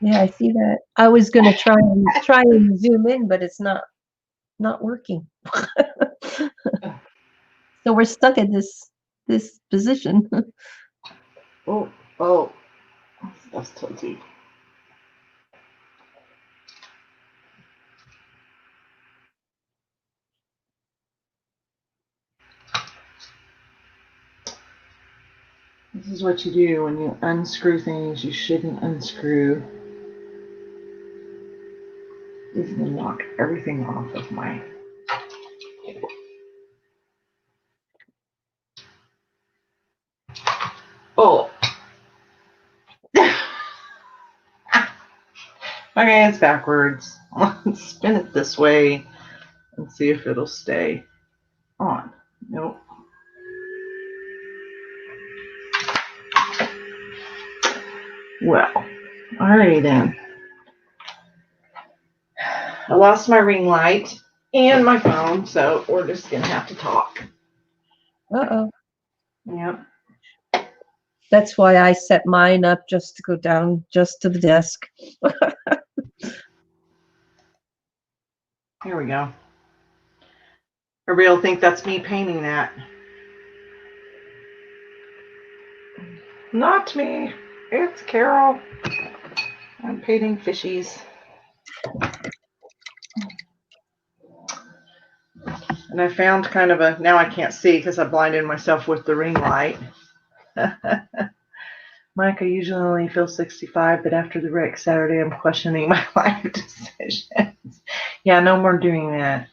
Yeah, I see that. I was gonna try and zoom in, but it's not working. So we're stuck at this position. Oh, oh. That's tilty. This is what you do when you unscrew things you shouldn't unscrew. This is gonna knock everything off of my. Oh. Okay, it's backwards. Let's spin it this way and see if it'll stay on. Nope. Well, alrighty then. I lost my ring light and my phone, so we're just gonna have to talk. Uh-oh. Yep. That's why I set mine up just to go down just to the desk. Here we go. Everybody will think that's me painting that. Not me. It's Carol. I'm painting fishies. And I found kind of a, now I can't see because I blinded myself with the ring light. Mike, I usually only feel 65, but after the wreck Saturday, I'm questioning my life decisions. Yeah, no more doing that.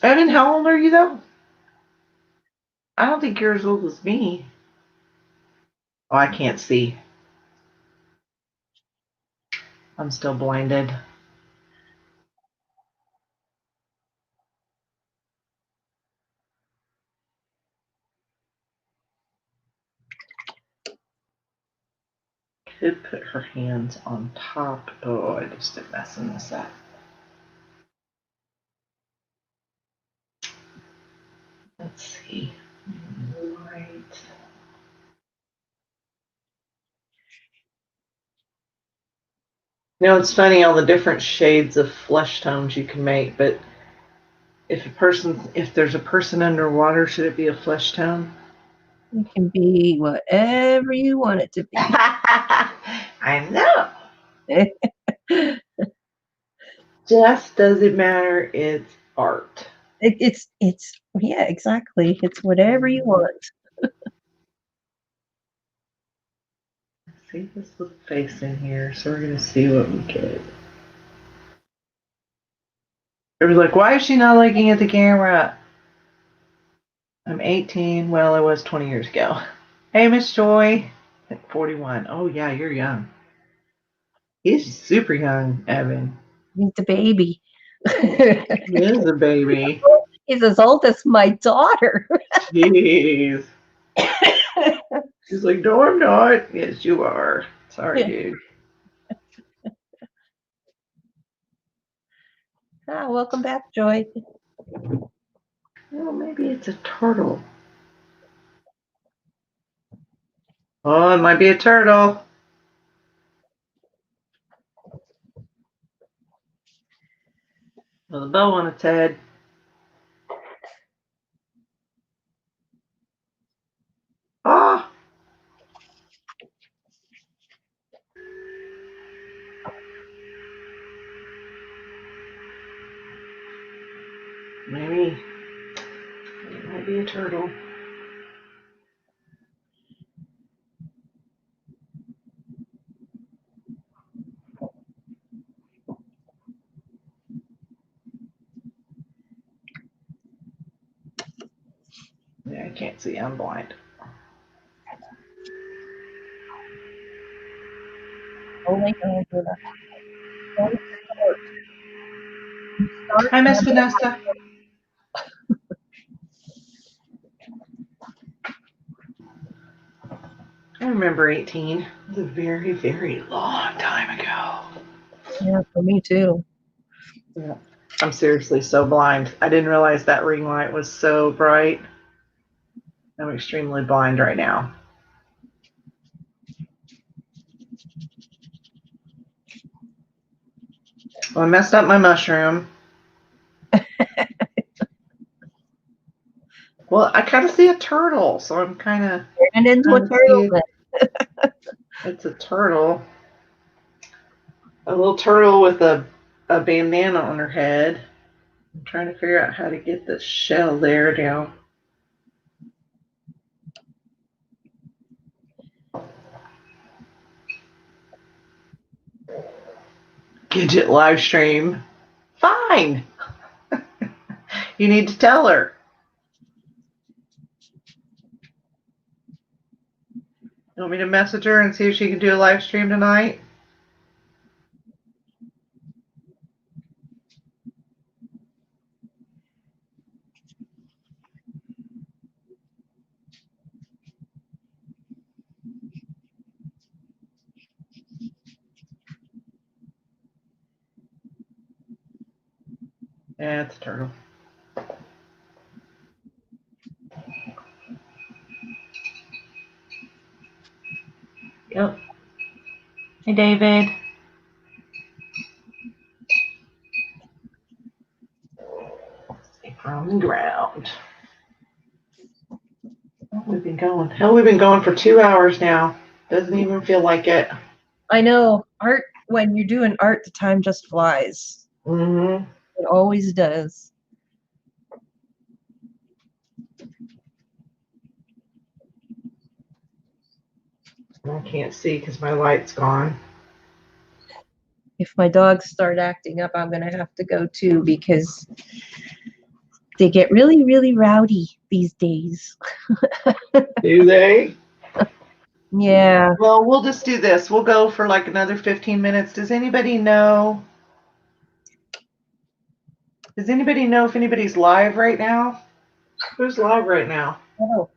Evan, how old are you though? I don't think you're as old as me. Oh, I can't see. I'm still blinded. Could put her hands on top. Oh, I just did messing this up. Let's see. Right. Now it's funny all the different shades of flesh tones you can make, but if there's a person underwater, should it be a flesh tone? It can be whatever you want it to be. I know. Just doesn't matter. It's art. It's yeah, exactly. It's whatever you want. See this little face in here, so we're gonna see what we get. It was like, why is she not looking at the camera? I'm 18. Well, I was 20 years ago. Hey, Miss Joy. 41. Oh yeah, you're young. He's super young, Evan. He's a baby. He is a baby. He's as old as my daughter. Jeez. She's like, no, I'm not. Yes, you are. Sorry, dude. Welcome back, Joy. Well, maybe it's a turtle. Oh, it might be a turtle. With a bow on its head. Ah! Maybe it might be a turtle. Yeah, I can't see. I'm blind. Oh my God. Hi, Miss Vanessa. I remember 18. It was a very, very long time ago. Yeah, for me too. Yeah. I'm seriously so blind. I didn't realize that ring light was so bright. I'm extremely blind right now. Well, I messed up my mushroom. Well, I kind of see a turtle, so I'm kind of. Turn it into a turtle then. It's a turtle. A little turtle with a bandana on her head. I'm trying to figure out how to get the shell there down. Gidget live stream. Fine. You need to tell her. You want me to message her and see if she can do a live stream tonight? Yeah, it's a turtle. Yep. Hey, David. From the ground. We've been going. Hell, we've been going for 2 hours now. Doesn't even feel like it. I know. Art, when you're doing art, the time just flies. Mm-hmm. It always does. I can't see because my light's gone. If my dogs start acting up, I'm gonna have to go too because they get really, really rowdy these days. Do they? Yeah. Well, we'll just do this. We'll go for like another 15 minutes. Does anybody know? Does anybody know if anybody's live right now? Who's live right now? Oh.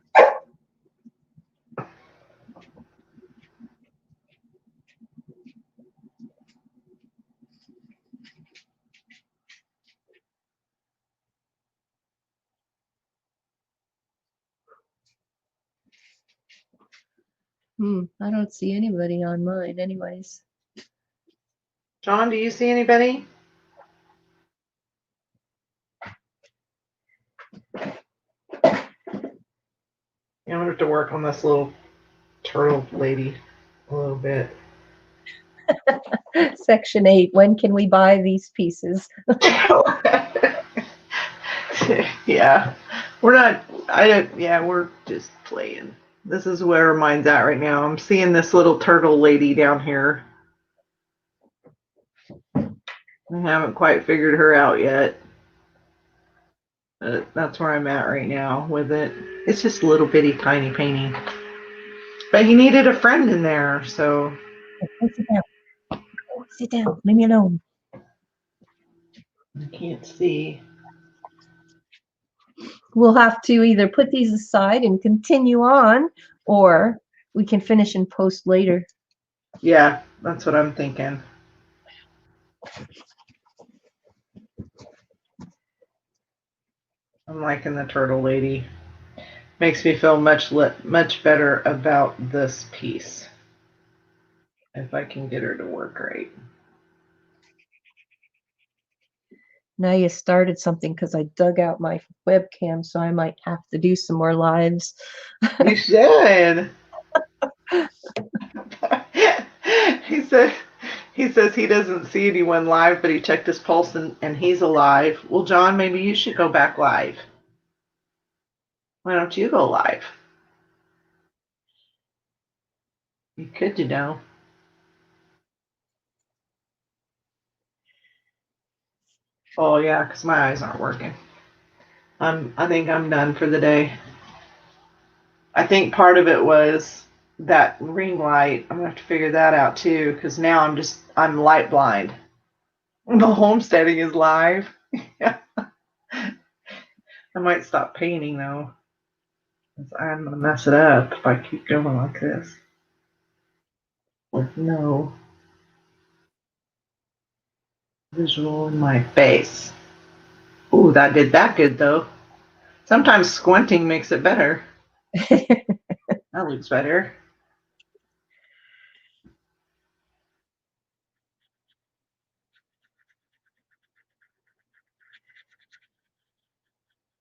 I don't see anybody on mine anyways. John, do you see anybody? I'm gonna have to work on this little turtle lady a little bit. Section 8, when can we buy these pieces? Yeah, we're just playing. This is where mine's at right now. I'm seeing this little turtle lady down here. I haven't quite figured her out yet. But that's where I'm at right now with it. It's just a little bitty tiny painting. But he needed a friend in there, so. Go sit down. Go sit down. Leave me alone. I can't see. We'll have to either put these aside and continue on, or we can finish and post later. Yeah, that's what I'm thinking. I'm liking the turtle lady. Makes me feel much better about this piece. If I can get her to work right. Now you started something because I dug out my webcam, so I might have to do some more lives. You should. He says he doesn't see anyone live, but he checked his pulse and he's alive. Well, John, maybe you should go back live. Why don't you go live? You could, you know. Oh yeah, because my eyes aren't working. I think I'm done for the day. I think part of it was that ring light. I'm gonna have to figure that out too, because now I'm light blind. The homesteading is live. I might stop painting though. I'm gonna mess it up if I keep going like this. With no visual in my face. Ooh, that did that good though. Sometimes squinting makes it better. That looks better.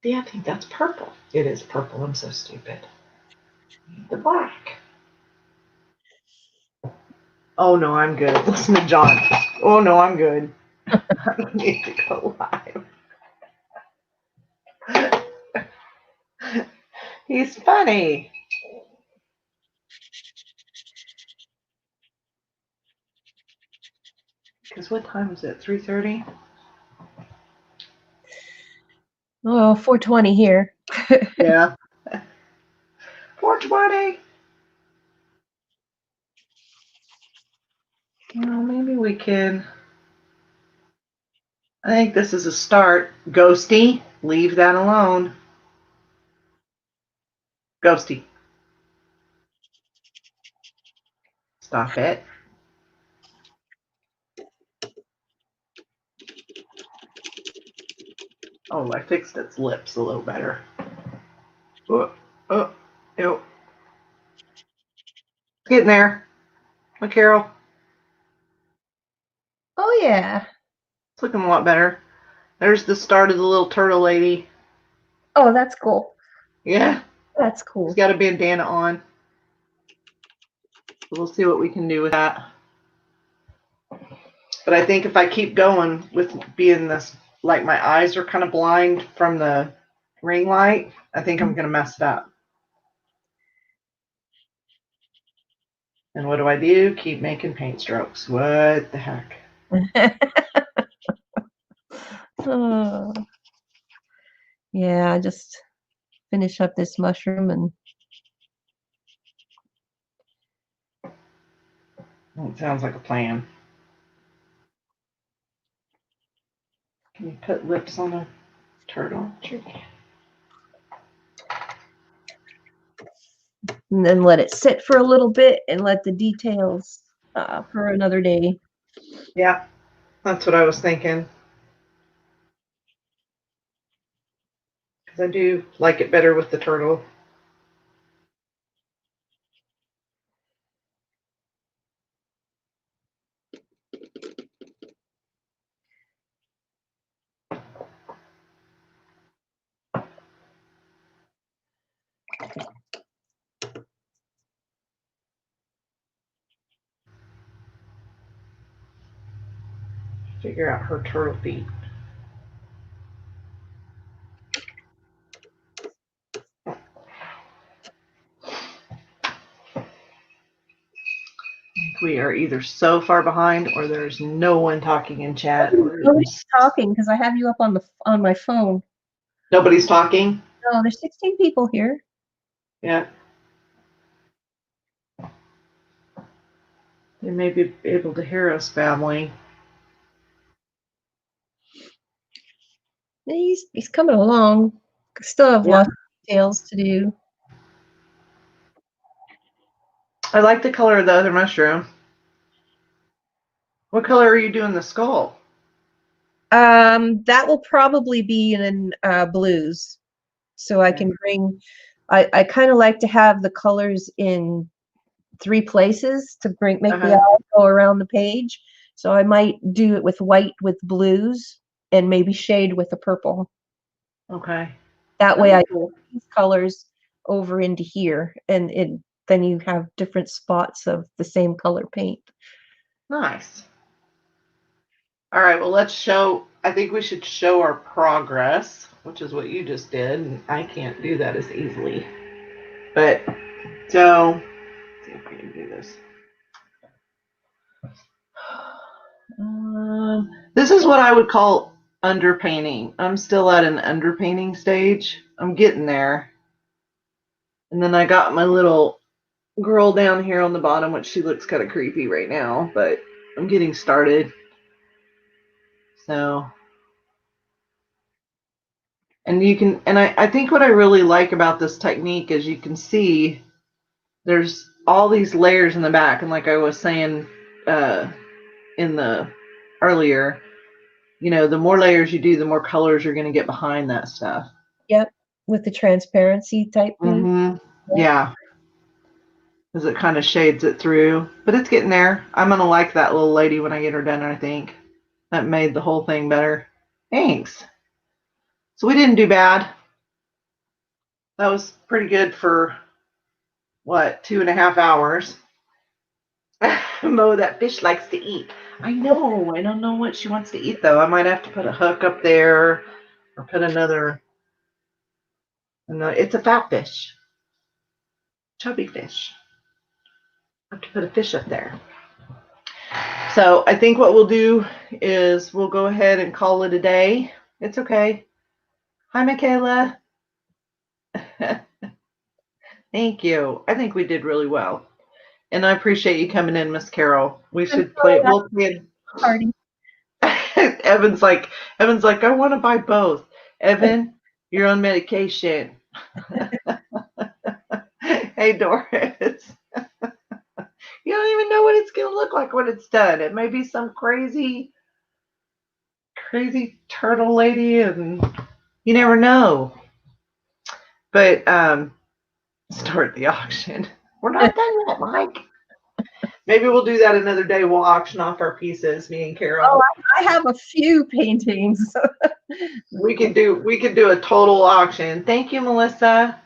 See, I think that's purple. It is purple. I'm so stupid. The black. Oh no, I'm good. Listen to John. Oh no, I'm good. I need to go live. He's funny. Because what time is it? 3:30? Oh, 4:20 here. Yeah. 4:20. Well, maybe we can. I think this is a start. Ghosty, leave that alone. Ghosty. Stop it. Oh, I fixed its lips a little better. Oh, oh, ew. It's getting there. Look, Carol. Oh yeah. It's looking a lot better. There's the start of the little turtle lady. Oh, that's cool. Yeah. That's She's cool. got a bandana on. So we'll see what we can do with that. But I think if I keep going with being this like my eyes are kind of blind from the ring light, I think I'm going to mess it up. And what do? Keep making paint strokes. What the heck? Oh. Yeah, just finish up this mushroom and It sounds like a plan. Can you put lips on a turtle? Sure can. then let it sit for a little bit and let the details for another day. Yeah, that's what I was thinking. Because I do like it better with the turtle. Figure out her turtle feet. We are either so far behind or there's no one talking in chat. Nobody's talking because I have you up on my phone. Nobody's talking? No, there's 16 people here. Yeah. They may be able to hear us babbling. He's coming along. Still have lots of details to do. I like the color of the other mushroom. What color are you doing the skull? That will probably be in blues. So I can bring, I kind of like to have the colors in 3 places to make the eye go around the page. So I might do it with white with blues and maybe shade with the purple. Okay. That way I get these colors over into here and then you have different spots of the same color paint. Nice. All right, well, I think we should show our progress, which is what you just did. And I can't do that as easily. But, so, let's see if I can do this. This is what I would call underpainting. I'm still at an underpainting stage. I'm getting there. And then I got my little girl down here on the bottom, which she looks kind of creepy right now, but I'm getting started. So, and I think what I really like about this technique is you can see there's all these layers in the back. And like I was saying in the earlier, the more layers you do, the more colors you're going to get behind that stuff. Yep, with the transparency type paint. Mm-hmm. Yeah. Because it kind of shades it through. But it's getting there. I'm going to like that little lady when I get her done, I think. That made the whole thing better. Thanks. So we didn't do bad. That was pretty good for, 2.5 hours. Mo, that fish likes to eat. I know. I don't know what she wants to eat, though. I might have to put a hook up there or put another. It's a fat fish. Chubby fish. I have to put a fish up there. So I think what we'll do is we'll go ahead and call it a day. It's okay. Hi, Michaela. Thank you. I think we did really well. And I appreciate you coming in, Miss Carol. We should play it. We'll play it. Party. Evan's like, I want to buy both. Evan, you're on medication. Hey, Doris. You don't even know what it's going to look like when it's done. It may be some crazy turtle lady, and you never know. But start the auction. We're not done yet, Mike. Maybe we'll do that another day. We'll auction off our pieces, me and Carol. Oh, I have a few paintings. We could do a total auction. Thank you, Melissa.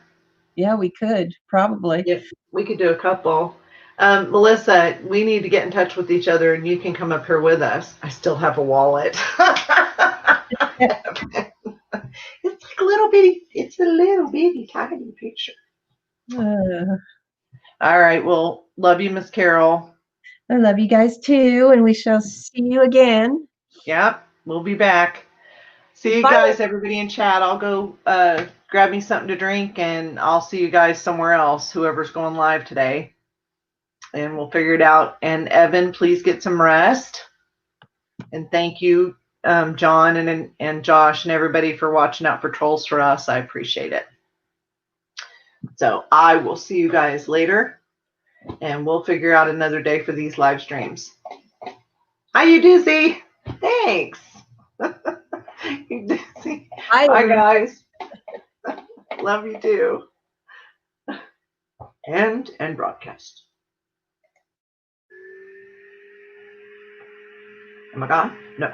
Yeah, we could probably. Yeah, we could do a couple. Melissa, we need to get in touch with each other, and you can come up here with us. I still have a wallet. It's like a little bitty, it's a little bitty tiny picture. All right. Well, love you, Miss Carol. I love you guys too, and we shall see you again. Yep. We'll be back. See you Bye. guys, everybody in chat. I'll go grab me something to drink, and I'll see you guys somewhere else, whoever's going live today. And we'll figure it out. And Evan, please get some rest. And thank you, John and Josh and everybody for watching out for trolls for us. I appreciate it. So I will see you guys later, and we'll figure out another day for these live streams. Hi, you Dizzy. Thanks. You Dizzy. Bye, guys. Love you too. And broadcast. Am I gone? No.